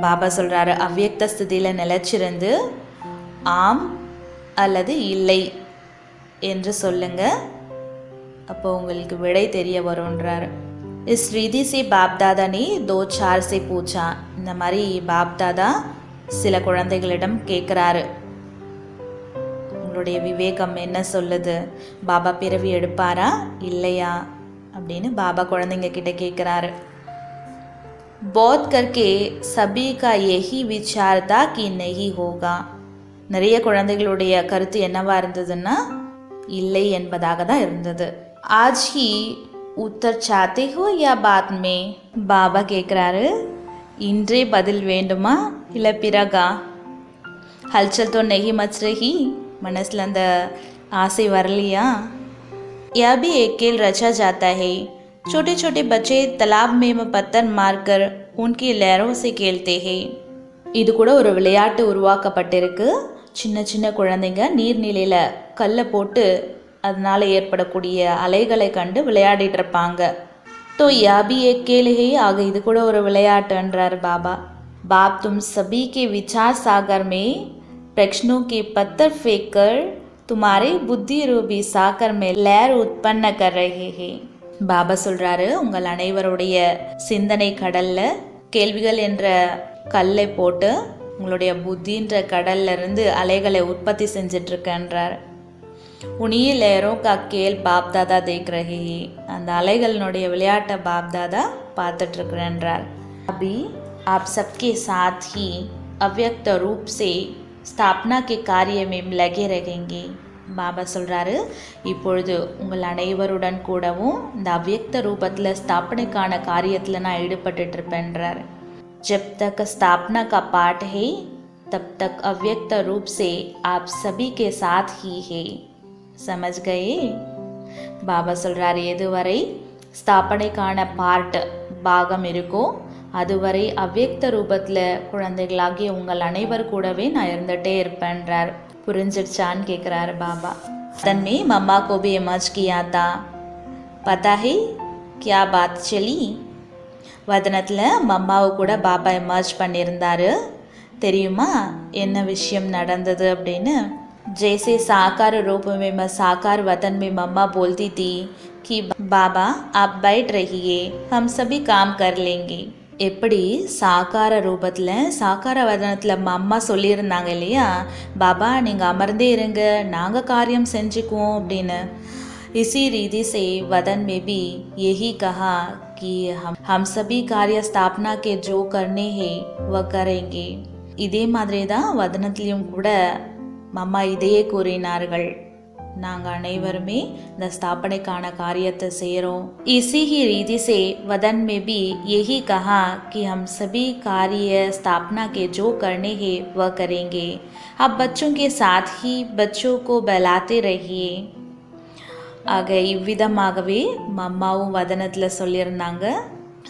பாபா சொல்கிறாரு, அவ்வியக்த ஸ்திதியில் நிலச்சிருந்து ஆம் அல்லது இல்லை என்று சொல்லுங்க, அப்போ உங்களுக்கு விடை தெரிய வரும்ன்றாரு. इस रिधि से बाप दादा ने 2-4 से पूछा. இந்த மாதிரி பாப் தாதா சில குழந்தைகளிடம் கேட்குறாரு, உங்களுடைய விவேகம் என்ன சொல்லுது? பாபா பிறவி எடுப்பாரா இல்லையா அப்படின்னு பாபா குழந்தைங்க கிட்ட கேட்குறாரு. बौद्ध करके सभी का यही विचार था कि नहीं होगा. நிறைய குழந்தைகளுடைய கருத்து என்னவா இருந்ததுன்னா இல்லை என்பதாக தான் இருந்தது. आज ही उत्तर चाहते हो या बाद में? பாபா கேட்குறாரு, இன்றே பதில் வேண்டுமா இல்லை பிறகா? ஹல்சல் तो नहीं मच रही. மனசில் அந்த ஆசை வரலையா? यह भी एक खेल रचा जाता है. छोटे छोटे बच्चे तालाब में पत्थर मारकर उनकी लहरों से खेलते हैं. இது கூட ஒரு விளையாட்டு உருவாக்கப்பட்டிருக்கு. சின்ன சின்ன குழந்தைங்க நீர்நிலையில் கல்லை போட்டு அதனால் ஏற்படக்கூடிய அலைகளை கண்டு விளையாடிட்டு இருப்பாங்க. तो यह भी एक खेल है. ஆக இது கூட ஒரு விளையாட்டுன்றார் பாபா. बाप तुम सभी के विचार सागर में प्रश्नों के पत्थर फेंक कर तुम्हारे बुद्धि रूपी सागर में लहर उत्पन्न कर रहे हैं. பாபா சொல்கிறாரு, உங்கள் அனைவருடைய சிந்தனை கடலில் கேள்விகள் என்ற கல்லை போட்டு உங்களுடைய புத்தின்ற கடல்ல இருந்து அலைகளை உற்பத்தி செஞ்சிட்ருக்கன்றார். உனிய லहरों का खेल बाप दादा देख रहे हैं. அந்த அலைகளினுடைய விளையாட்டை பாப் தாதா பார்த்துட்ருக்குறேன்றார். अभी आप सबके साथ ही अव्यक्त रूप से स्थापना के कार्य में लगे रहेंगे. பாபா சொல்கிறாரு, இப்பொழுது உங்கள் அனைவருடன் கூடவும் இந்த அவ்யக்த ரூபத்தில் ஸ்தாபனைக்கான காரியத்தில் நான் ஈடுபட்டுருப்பேன்றார். जब तक स्थापना का पाठ है तब तक अव्यक्त रूप से आप सभी के साथ ही है. समझ गए? பாபா சொல்கிறார், எதுவரை ஸ்தாபனைக்கான பார்ட் பாகம் இருக்கோ அதுவரை அவ்யக்த ரூபத்தில் குழந்தைகளாகிய உங்கள் அனைவர் கூடவே நான் இருந்துகிட்டே இருப்பேன்றார். புரிஞ்சிடுச்சான்னு கேட்குறாரு பாபா. தன்மே मम्मा को भी इमर्ज किया था. पता है क्या बात चली? வதனத்தில் மம்மாவை கூட பாபா எமர்ஜ் பண்ணியிருந்தார். தெரியுமா என்ன விஷயம் நடந்தது அப்படின்னு? जैसे साकार रूप में मैं साकार वतन में मम्मा बोलती थी कि बाबा आप बैठ रहिए हम सभी काम कर लेंगे. எப்படி சாக்கார ரூபத்தில் சாக்கார வதனத்தில் அம்மா சொல்லியிருந்தாங்க இல்லையா, பாபா நீங்கள் அமர்ந்தே இருங்க, நாங்கள் காரியம் செஞ்சுக்குவோம் அப்படின்னு. इसी रीति से वदन में भी यही कहा कि हम सभी कार्य स्थापना के जो करने हैं वह करेंगे. இதே மாதிரி தான் வதனத்திலையும் கூட அம்மா இதையே கூறினார்கள், நாங்கள் அனைவருமே இந்த ஸ்தாபனைக்கான காரியத்தை செய்கிறோம். इसी ही रीति से वदन में भी यही कहा कि हम सभी कार्य स्थापना के जो करने हैं वह करेंगे. आप बच्चों के साथ ही बच्चों को बहलाते रहिए. ஆக இவ்விதமாகவே அம்மாவும் வதனத்தில் சொல்லியிருந்தாங்க,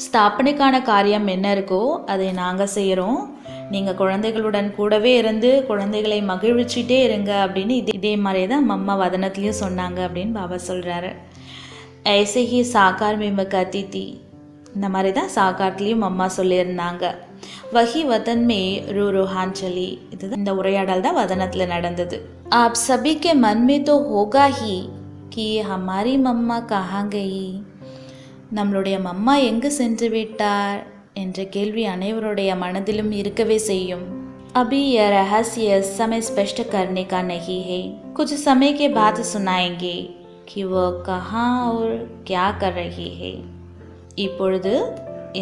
ஸ்தாபனைக்கான காரியம் என்ன இருக்கோ அதை நாங்கள் செய்கிறோம், நீங்கள் குழந்தைகளுடன் கூடவே இருந்து குழந்தைகளை மகிழ்விச்சிட்டே இருங்க அப்படின்னு இதே மாதிரி தான் அம்மா வதனத்துலேயும் சொன்னாங்க அப்படின்னு பாபா சொல்கிறாரு. ஐசே ஹி சாக்கார் மேம கத்தித்தி, இந்த மாதிரி தான் சாக்கார்லேயும் அம்மா சொல்லியிருந்தாங்க. வஹி வதன் மே ரூ ருஹாஞ்சலி, இதுதான் இந்த உரையாடல் தான் வதனத்தில் நடந்தது. ஆப் சபிக்கே மன் மே தோ ஹோகா ஹி कि हमारी मम्मा कहाँ गई, நம்மளுடைய மம்மா எங்கு சென்று விட்டார் என்ற கேள்வி அனைவருடைய மனதிலும் இருக்கவே செய்யும். अभी यह रहस्य समय स्पष्ट करने का नहीं है, कुछ समय के बाद सुनाएंगे कि वह कहाँ और क्या कर रही है. இப்பொழுது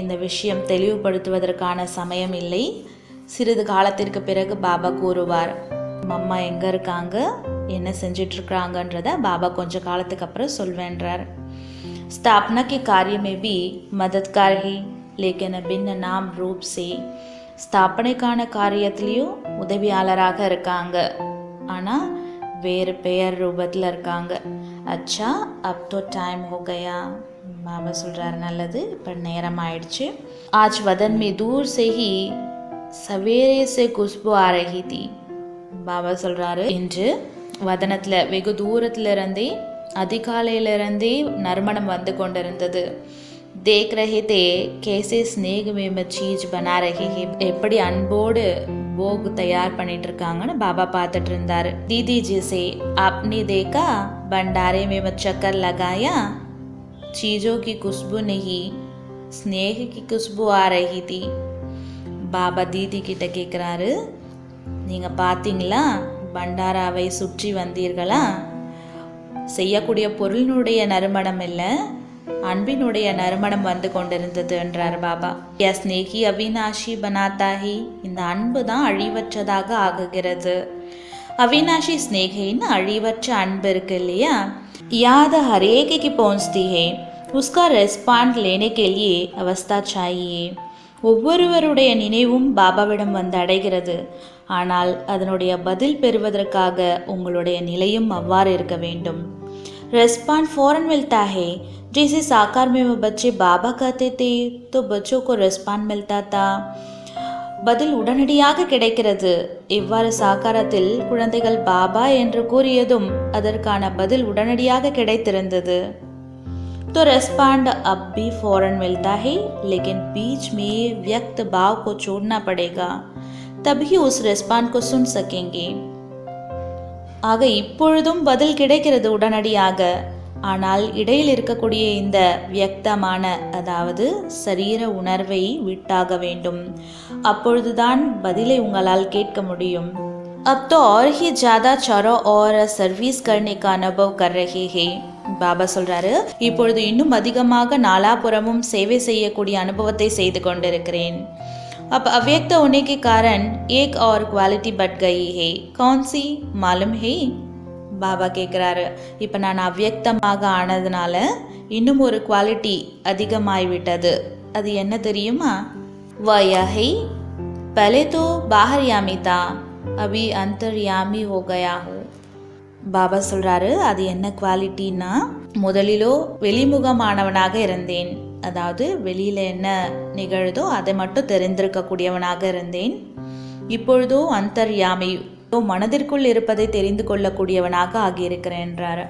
இந்த விஷயம் தெளிவுபடுத்துவதற்கான சமயம் இல்லை, சிறிது காலத்திற்கு பிறகு பாபா கூறுவார் மம்மா எங்கே இருக்காங்க, என்ன செஞ்சிட்ருக்குறாங்கன்றத பாபா கொஞ்சம் காலத்துக்கு அப்புறம் சொல்வேன்றார். स्थापना के कार्य में भी मददगार है लेकिन भिन्न नाम रूप से. ஸ்தாபனைக்கான காரியத்திலையும் உதவியாளராக இருக்காங்க, ஆனால் வேறு பெயர் ரூபத்தில் இருக்காங்க. அச்சா அப் தோ டைம் ஹோ கயா, பாபா சொல்கிறார் நல்லது இப்போ நேரம் ஆயிடுச்சு. ஆஜ் வதன் மே தூர் से ही सवेरे से खुशबू आ रही थी. பாபா சொல்கிறாரு, இன்று வதனத்தில் வெகு தூரத்தில் இருந்தே அதிகாலையிலிருந்தே நறுமணம் வந்து கொண்டிருந்தது. தேக் ரஹே தே கேசே ஸ்னேக் மேம சீஸ் பனா ரஹே ஹே, எப்படி அன்போடு போக் தயார் பண்ணிட்டு இருக்காங்கன்னு பாபா பார்த்துட்டு இருந்தாரு. दीदी जी से आपने देखा भंडारे में चक्कर लगाया, चीज़ों की खुशबू नहीं स्नेह की खुशबू आ रही थी. பாபா தீதி கிட்ட கேட்குறாரு, நீங்கள் பார்த்தீங்களா பண்டாராவை சுற்றி வந்தீர்களா, செய்யக்கூடிய பொருளினுடைய நறுமணம் இல்லை அன்பினுடைய நறுமணம் வந்து கொண்டிருந்தது என்றார் பாபா. யா ஸ்னேகி அவினாஷி பனாத்தாஹி, இந்த அன்பு தான் அழிவற்றதாக ஆகுகிறது. அவினாஷி ஸ்னேகின்னு அழிவற்ற அன்பு இருக்கு இல்லையா, याद हर एक की पहुंचती है, उसका रेस्पॉन्ड लेने के लिए अवस्था चाहिए. ஒவ்வொருவருடைய நினைவும் பாபாவிடம் வந்து அடைகிறது, ஆனால் அதனுடைய பதில் பெறுவதற்காக உங்களுடைய நிலையும் அவ்வாறு இருக்க வேண்டும். रेस्पॉन्ड फौरन मिलता है, जैसे साकार में वो बच्चे बाबा कहते थे तो बच्चों को रेस्पॉन्ड मिलता था. பதில் உடனடியாக கிடைக்கிறது. இவ்வாறு சாக்காரத்தில் குழந்தைகள் பாபா என்று கூறியதும் அதற்கான பதில் உடனடியாக கிடைத்திருந்தது. तो रेस्पॉन्ड अब भी फौरन मिलता है, लेकिन बीच में व्यक्त भाव को छोड़ना पड़ेगा, तभी उस रेस्पॉन्ड को सुन सकेंगे. ஆக இப்பொழுதும் பதில் கிடைக்கிறது உடனடியாக, ஆனால் இடையில் இருக்கக்கூடிய இந்த வியக்தமான அதாவது சரீர உணர்வை விட்டாக வேண்டும், அப்பொழுதுதான் பதிலை உங்களால் கேட்க முடியும். अब तो और ही ज़्यादा चारों और सर्विस करने का अनुभव कर रहे हैं. பாபா சொல்றாரு, இப்பொழுது இன்னும் அதிகமாக நாலாபுறமும் சேவை செய்யக்கூடிய அனுபவத்தை செய்து கொண்டிருக்கிறேன். अब अव्यक्त होने के कारण एक और क्वालिटी बढ़ गई है, कौन सी मालूम है? பாபா கேட்குறாரு, இப்போ நான் அவ்யக்தமாக ஆனதுனால இன்னும் ஒரு குவாலிட்டி அதிகமாகிவிட்டது, அது என்ன தெரியுமா? वही पहले तो बाहरयामी था, अभी अंतर्यामी हो गया हूँ. பாபா சொல்கிறாரு, அது என்ன குவாலிட்டின்னா, முதலிலோ வெளிமுகமானவனாக இருந்தேன், அதாவது வெளியில் என்ன நிகழுதோ அதை மட்டும் தெரிந்திருக்கக்கூடியவனாக இருந்தேன். இப்பொழுதோ அந்தர்யாமி, மனதிற்குள் இருப்பதை தெரிந்து கொள்ளக்கூடியவனாக ஆகியிருக்கிறேன்றார்.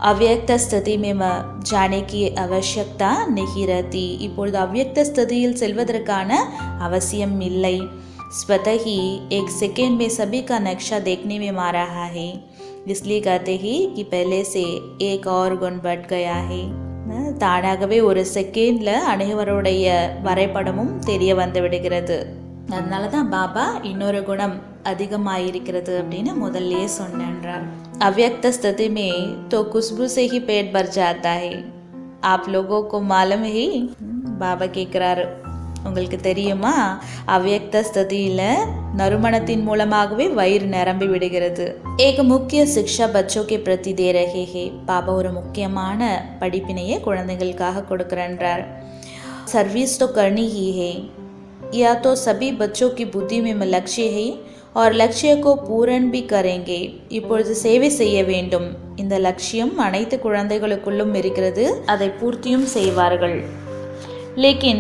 அவ்யக்த ஸ்திதி में जाने की आवश्यकता नहीं रहती. இப்பொழுது அவ்யக்த ஸ்திதியில் செல்வதற்கான அவசியம் இல்லை. स्वतः ही एक सेकेंड में सभी का नक्शा देखने में आ रहा है, इसलिए कहते हैं कि पहले से एक और गुण बढ़ गया है. தானாகவே ஒரு செகண்டில் அனைவருடைய வரைபடமும் தெரிய வந்து விடுகிறது. அதனால தான் பாபா இன்னொரு குணம் அதிகமாயிருக்கிறது அப்படின்னு முதல்லயே சொன்னார். अव्यक्त स्थिति में तो खुशबू से ही पेट भर जाता है. आप लोगों को मालूम है? பாபா கேட்குறாரு, உங்களுக்கு தெரியுமா, அவ்யக்த ஸ்திதியில் நறுமணத்தின் மூலமாகவே வயிறு நிரம்பி விடுகிறது. ஏக முக்கிய சிக்ஷா பச்சோக்கே பிரதி தே ரஹே ஹே. பாபா ஒரு முக்கியமான படிப்பினையை குழந்தைகளுக்காக கொடுக்குறன்றார். சர்வீஸ் तो करनी ही है, या तो सभी बच्चों की बुद्धि में लक्ष्य है और लक्ष्य को पूर्ण भी करेंगे. இப்பொழுது சேவை செய்ய வேண்டும். இந்த லட்சியம் அனைத்து குழந்தைகளுக்குள்ளும் இருக்கிறது, அதை பூர்த்தியும் செய்வார்கள். लेकिन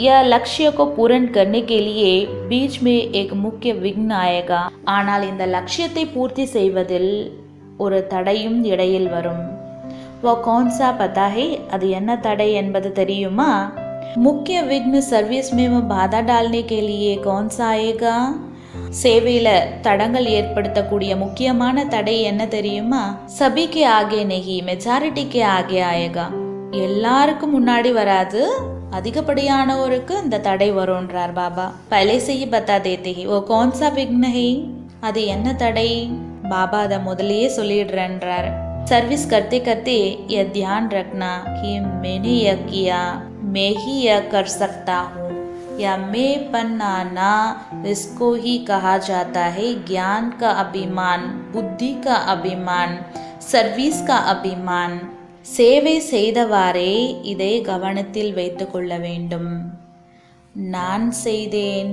यह लक्ष्य को पूर्ण करने के लिए बीच में एक मुख्य विघ्न आएगा. ஆனால் இந்த லட்சியத்தை பூர்த்தி செய்வதில் ஒரு தடையும் இடையில் வரும். वो कौन सा पता है? அது என்ன தடை என்பது தெரியுமா? मुख्य विघ्न सर्विस में वो बाधा डालने के लिए कौन सा आएगा? சேவையில தடங்கள் ஏற்படுத்தக்கூடிய முக்கியமான தடை என்ன தெரியுமா? சபிக்கு ஆகே நெகி, மெஜாரிட்டிக்கு ஆகே ஆயேகா. எல்லாருக்கும் முன்னாடி வராது, அதிகப்படியானவருக்கு இந்த தடை வரும்ன்றார் பாபா. பலே செய்ய பத்தா தேத்தே ஹி. ஓ கौन-सा विघ्न है? அது என்ன தடை? பாபா அதை முதலையே சொல்லிடுறன்றார். सर्विस करते करते यह ध्यान रखना कि मैंने यह किया, मैं ही यह कर सकता हूँ, या मैं पन्नाना, इसको ही कहा जाता है ज्ञान का अभिमान, बुद्धि का अभिमान, सर्विस का अभिमान. சேவை செய்தவாறே இதை கவனத்தில் வைத்து கொள்ள வேண்டும். நான் செய்தேன்,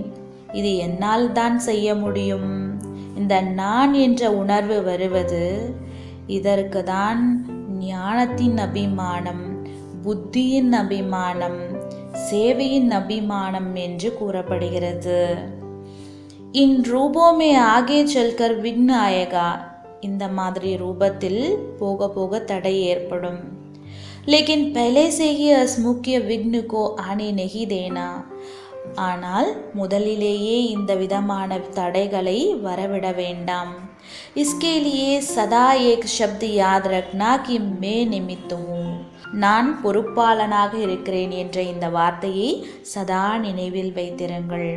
இது என்னால் தான் செய்ய முடியும். இந்த நான் என்ற உணர்வு வருவது இதற்கு தான் ஞானத்தின் அபிமானம், புத்தியின் அபிமானம், சேவையின் அபிமானம் என்று கூறப்படுகிறது. இன் ரூபோமே ஆகே செல்கர் விக்ன ஆயேகா. இந்த மாதிரி ரூபத்தில் போக போக தடை ஏற்படும். லேக்கின் பहले से ही इस मुख्य विघ्न को आने नहीं देना. ஆனால் முதலிலேயே இந்த விதமான தடைகளை வரவிட வேண்டாம். इसके लिए सदा एक शब्द याद रखना कि मैं निमित्त हूँ. நான் பொறுப்பாளனாக இருக்கிறேன் என்ற இந்த வார்த்தையை சதா நினைவில் வைத்திருங்கள்.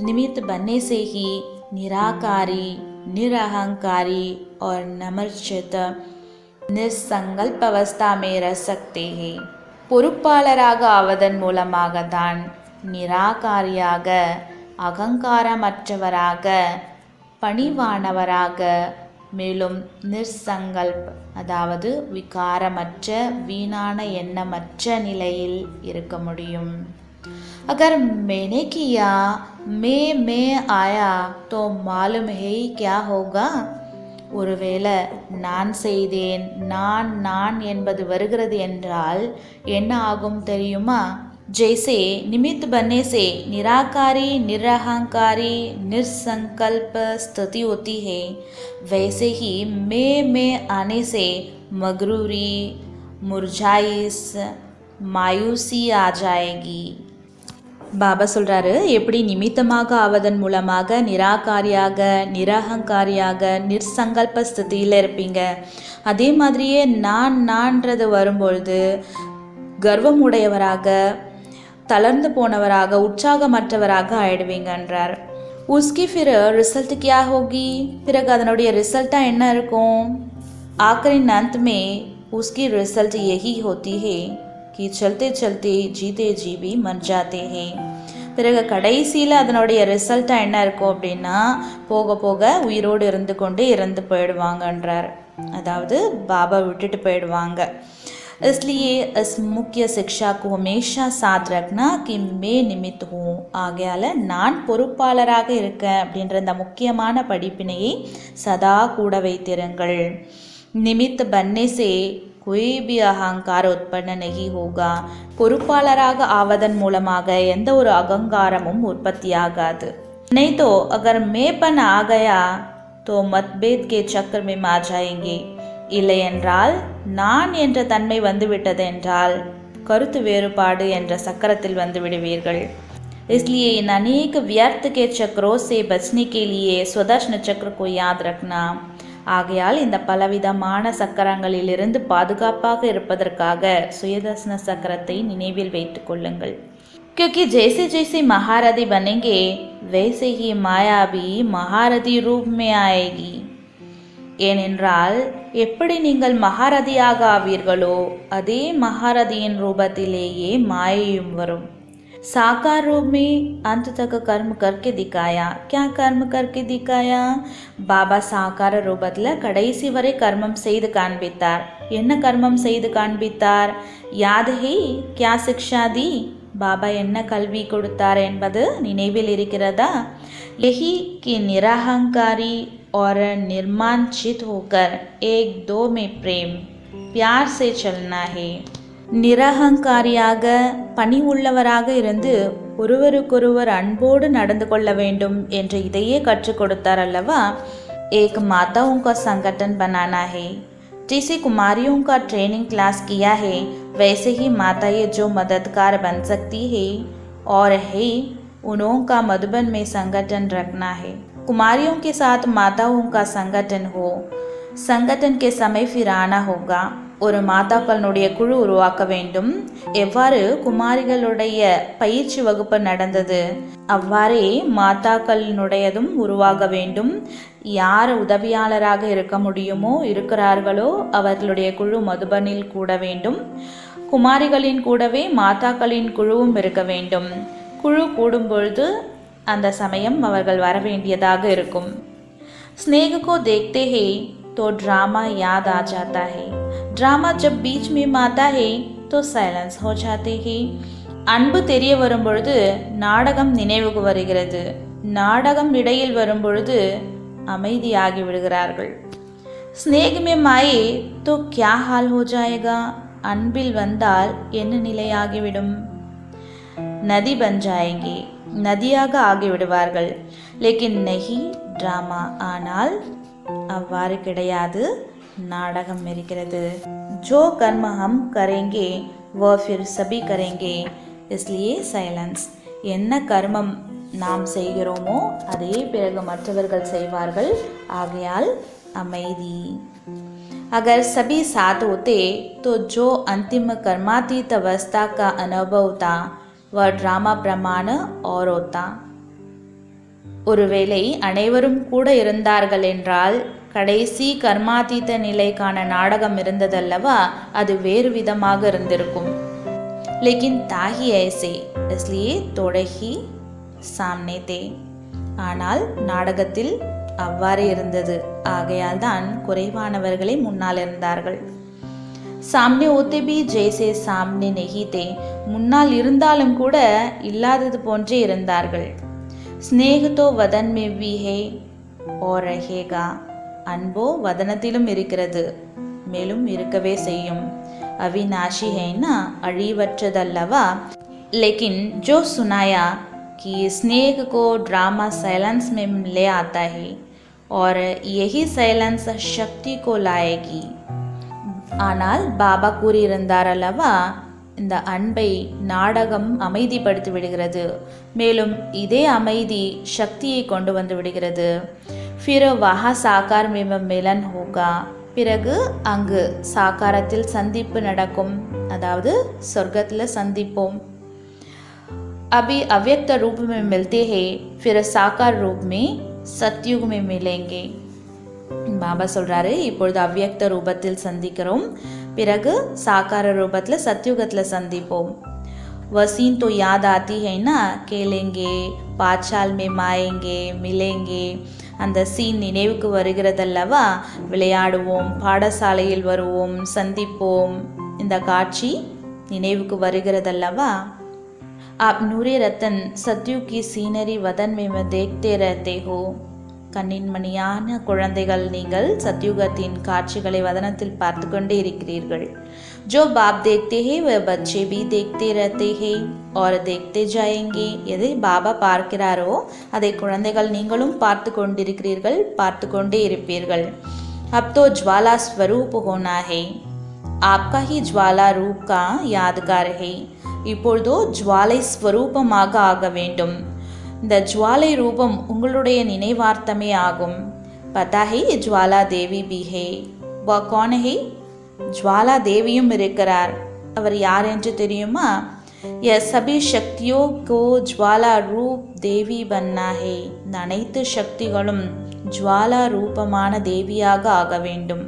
निमित्त बनने से ही निराकारी, निरहंकारी और नमर्चित निसंकल्प अवस्था में रह सकते हैं. பொறுப்பாளராக ஆவதன் மூலமாக தான் நிராகாரியாக, அகங்காரமற்றவராக, பணிவானவராக, மேலும் நிர்சங்கல்ப் அதாவது விகாரமற்ற, வீணான எண்ணமற்ற நிலையில் இருக்க முடியும். अगर मैंने किया, मैं आया तो मालूम है क्या होगा? ஒருவேளை நான் செய்தேன், நான் என்பது வருகிறது என்றால் என்ன ஆகும் தெரியுமா? जैसे निमित्त बनने से निराकारी, निरहंकारी, निसंकल्प स्थिति होती है, वैसे ही मैं आने से मगरूरी, मुरझाइश, मायूसी आ जाएगी. பாபா சொல்கிறாரு, எப்படி நிமித்தமாக ஆவதன் மூலமாக நிராகாரியாக, நிரகங்காரியாக, நிர்சங்கல்ப ஸ்திதியில் இருப்பீங்க, அதே மாதிரியே நான்ன்றது வரும்பொழுது கர்வம் உடையவராக, தளர்ந்து போனவராக, உற்சாகமற்றவராக ஆயிடுவீங்கன்றார். உஸ்கி ஃபிர் ரிசல்ட் கியா ஹோகி, பிறகு அதனுடைய ரிசல்ட்டாக என்ன இருக்கும்? ஆக்கரின் அந்த் மே உஸ்கி ரிசல்ட் யஹி ஹோத்தி ஹே कि चलते चलते जीते जी भी मर जाते हैं. பிறகு கடைசியில் அதனுடைய ரிசல்ட்டாக என்ன இருக்கும் அப்படின்னா, போக போக உயிரோடு இருந்து கொண்டு இறந்து போயிடுவாங்கன்றார். அதாவது பாபா விட்டுட்டு போயிடுவாங்க. इसलिए इस मुख्य शिक्षा को हमेशा साथ रखना कि मैं निमित्त हूँ. ஆகையால் நான் பொறுப்பாளராக இருக்கேன் அப்படின்ற இந்த முக்கியமான படிப்பினையை சதா கூட வைத்திருங்கள். निमित्त बनने से कोई भी अहंकार उत्पन्न नहीं होगा. பொறுப்பாளராக ஆவதன் மூலமாக எந்த ஒரு அகங்காரமும் உற்பத்தியாகாது. नहीं तो अगर मैंपन आ गया तो मतभेद के चक्र में आ जाएंगे. இல்லை என்றால் நான் என்ற தன்மை வந்துவிட்டது என்றால் கருத்து வேறுபாடு என்ற சக்கரத்தில் வந்து விடுவீர்கள். इसलिए इन अनेक व्यर्थ के चक्रों से बचने के लिए स्वदर्शन चक्र को याद रखना. ஆகையால் இந்த பலவிதமான சக்கரங்களிலிருந்து பாதுகாப்பாக இருப்பதற்காக சுயதர்சன சக்கரத்தை நினைவில் வைத்துக் கொள்ளுங்கள். क्योंकि जैसे जैसे महारथी बनेंगे वैसे ही माया भी महारथी रूप में आएगी. ஏனென்றால் எப்படி நீங்கள் மகாரதியாக ஆவீர்களோ அதே மகாரதியின் ரூபத்திலேயே மாயையும் வரும். साकार रूप में अंत तक कर्म करके दिखाया. क्या कर्म करके दिखाया? பாபா சாக்கார ரூபத்தில் கடைசி வரை கர்மம் செய்து காண்பித்தார். என்ன கர்மம் செய்து காண்பித்தார்? யாத் ஹை क्या शिक्षा दी? பாபா என்ன கல்வி கொடுத்தார் என்பது நினைவில் இருக்கிறதா? यही कि निराहंकारी और निर्मांचित होकर एक दो में प्रेम प्यार से चलना है. நிரகங்காரியாக பணி உள்ளவராக இருந்து ஒருவருக்கொருவர் அன்போடு நடந்து கொள்ள வேண்டும் என்று இதையே கற்றுக் கொடுத்தார் அல்லவா? एक माताओं का संगठन बनाना है. जैसे कुमारियों का ट्रेनिंग क्लास किया है वैसे ही माताएं जो मददगार बन सकती है और है उन्हों का मधुबन में संगठन रखना है. कुमारियों के साथ माताओं का संगठन हो. संगठन के समय फिर आना होगा. ஒரு மாதாக்களுடைய குழு உருவாக்க வேண்டும். எவ்வாறு குமாரிகளுடைய பயிற்சி வகுப்பு நடந்தது அவ்வாறே மாதாக்களினுடையதும் உருவாக வேண்டும். யார் உதவியாளராக இருக்க முடியுமோ இருக்கிறார்களோ அவர்களுடைய குழு மதுபனில் கூட வேண்டும். குமாரிகளின் கூடவே மாதாக்களின் குழுவும் இருக்க வேண்டும். குழு கூடும் பொழுது அந்த சமயம் அவர்கள் வர வேண்டியதாக இருக்கும். स्नेह को देखते हैं तो ड्रामा याद आ जाता है. ड्रामा जब बीच में आता है तो साइलेंस हो जाते हैं. அன்பு தெரிய வரும்பொழுது நாடகம் நினைவுக்கு வருகிறது. நாடகம் இடையில் வரும்பொழுது அமைதியாகி விடுகிறார்கள். स्नेह में माए तो क्या हाल हो जाएगा? அன்பில் வந்தால் என்ன நிலையாகிவிடும்? நதி பன் जाएंगे. நதியாக ஆகிவிடுவார்கள். லேக்கின் நஹி ட்ராமா. ஆனால் அவ்வாறு கிடையாது, நாடகம் இருக்கிறது. जो कर्म हम करेंगे वो फिर सभी करेंगे. इसलिए साइलेंस. என்ன கர்மம் நாம் செய்கிறோமோ அதே பிறகு மற்றவர்கள் செய்வார்கள். ஆகையால் அமைதி. अगर सभी साथ होते तो जो अंतिम कर्मातीत अवस्था का अनुभव था वह ड्रामा प्रमाण और होता. ஒருவேளை அனைவரும் கூட இருந்தார்கள் என்றால் கடைசி கர்மாதீத நிலைக்கான நாடகம் இருந்ததல்லவா, அது வேறு விதமாக இருந்திருக்கும். லேக்கின் தாஹி ஐசே இஸ்லியே தோடஹி சாம்னே தே. ஆனால் நாடகத்தில் அவ்வாறு இருந்தது. ஆகையால் தான் குறைவானவர்களே முன்னால் இருந்தார்கள். சாம்னே ஓத்தே பி ஜெய்சே சாம்னே நெஹி தே. முன்னால் இருந்தாலும் கூட இல்லாதது போன்றே இருந்தார்கள். स्नेह तो वदन में भी है और रहेगा. அன்போ வதனத்திலும் இருக்கிறது, மேலும் இருக்கவே செய்யும். அவிநாஷி ஹைனா அழிவற்றதல்லவா. लेकिन जो सुनाया कि स्नेह को ड्रामा साइलेंस में ले आता है और यही साइलेंस शक्ति को लाएगी. ஆனால் பாபா கூறியிருந்தார் அல்லவா, இந்த அன்பை நாடகம் அமைதிப்படுத்தி விடுகிறது, மேலும் இதே அமைதி சக்தியை கொண்டு வந்து விடுகிறது. फिर वहाँ साकार में मिलन होगा. பிறகு அங்கு சாக்காரத்தில் சந்திப்பு நடக்கும், அதாவது சொர்க்கத்தில் சந்திப்போம். अभी अव्यक्त रूप में मिलते हैं, फिर साकार रूप में सत्युग में मिलेंगे. பாபா சொல்கிறாரு, இப்பொழுது அவ்யக்த ரூபத்தில் சந்திக்கிறோம், பிறகு சாக்கார ரூபத்தில் சத்யுகத்தில் சந்திப்போம். वसीन तो याद आती है ना, கேளேங்கே பாச்சால் மே மாயேங்கே மிலேங்கே. அந்த சீன் நினைவுக்கு வருகிறதல்லவா, விளையாடுவோம், பாடசாலையில் வருவோம், சந்திப்போம். இந்த காட்சி நினைவுக்கு வருகிறதல்லவா. आप नूरे रतन सत्यु की सीनरी वदन में देखते रहते हो. கண்ணின் மணியான குழந்தைகள், நீங்கள் சத்யுகத்தின் காட்சிகளை வதனத்தில் பார்த்து கொண்டே இருக்கிறீர்கள். जो बाप देखते हैं वह बच्चे भी देखते रहते हैं और देखते जाएंगे. எதை பாபா பார்க்கிறாரோ அதை குழந்தைகள் நீங்களும் பார்த்து கொண்டிருக்கிறீர்கள், பார்த்து கொண்டே இருப்பீர்கள். अब तो ज्वाला स्वरूप होना है. आपका ही ज्वाला रूप का यादगार है. இப்பொழுதோ ஜுவாலை ஸ்வரூபமாக ஆக வேண்டும். இந்த ஜுவாலை ரூபம் உங்களுடைய நினைவார்த்தமே ஆகும். पता है ये ज्वाला देवी भी है. वह कौन है? ज्वाला தேவியும் இருக்கிறார். அவர் யார் என்று தெரியுமா? यह सभी शक्तियों को ज्वाला रूप देवी बनना है. இந்த அனைத்து சக்திகளும் ज्वाला रूपமான தேவியாக ஆக வேண்டும்.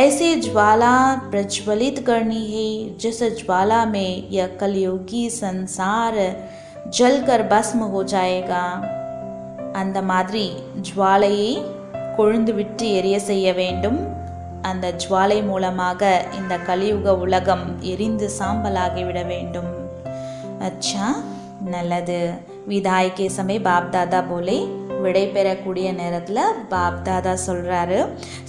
ऐसे ज्वाला प्रज्वलित करनी है जिस ज्वाला में यह कलयुगी संसार जलकर भस्म हो जाएगा. அந்த மாதிரி ஜுவாலையை கொழுந்து விட்டு எரிய செய்ய வேண்டும். அந்த ஜுவாலை மூலமாக இந்த கலியுக உலகம் எரிந்து சாம்பலாகிவிட வேண்டும். अच्छा நல்லது. विदाई के समय बाप दादा बोले. விடை பெறக்கூடிய நேரத்தில் बाप दादा சொல்கிறாரு,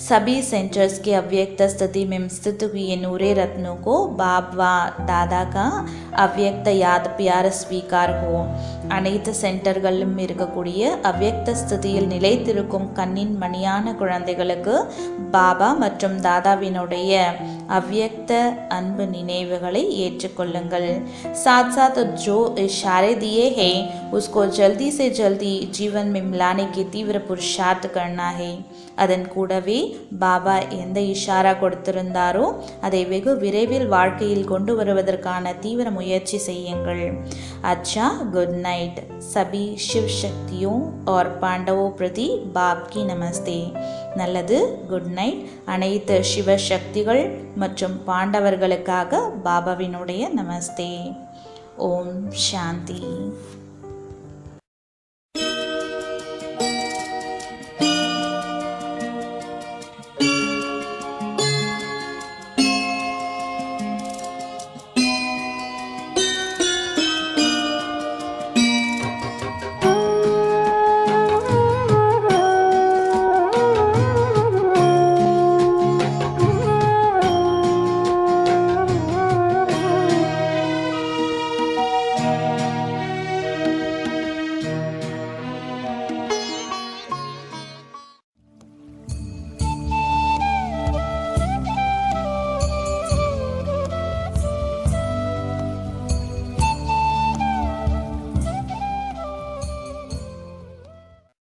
सभी सेंटर्स के अव्यक्त स्थिति में स्थित हुए नूरे रत्नों को बाप व दादा का अव्यक्त याद प्यार स्वीकार हो. அனைத்து சென்டர்களிலும் இருக்கக்கூடிய அவ்யக்த ஸ்திதியில் நிலைத்திருக்கும் கண்ணின் மணியான குழந்தைகளுக்கு பாபா மற்றும் தாதாவினுடைய அவ்யக்த அன்பு நினைவுகளை ஏற்றுக்கொள்ளுங்கள். साथ साथ जो इशारे दिए हैं उसको जल्दी से जल्दी जीवन में मिलाने की तीव्र पुरुषार्थ करना है. அதன் கூடவே பாபா எந்த இஷாரா கொடுத்திருந்தாரோ அதை வெகு விரைவில் வாழ்க்கையில் கொண்டு வருவதற்கான தீவிர முயற்சி செய்யுங்கள். अच्छा गुड नाइट. सभी शिव शक्तियों और पांडवों प्रति बाप की नमस्ते. நல்லது. Good night. அனைத்து சிவ சக்திகள் மற்றும் பாண்டவர்களுக்காக பாபாவினுடைய நமஸ்தே. ஓம் சாந்தி.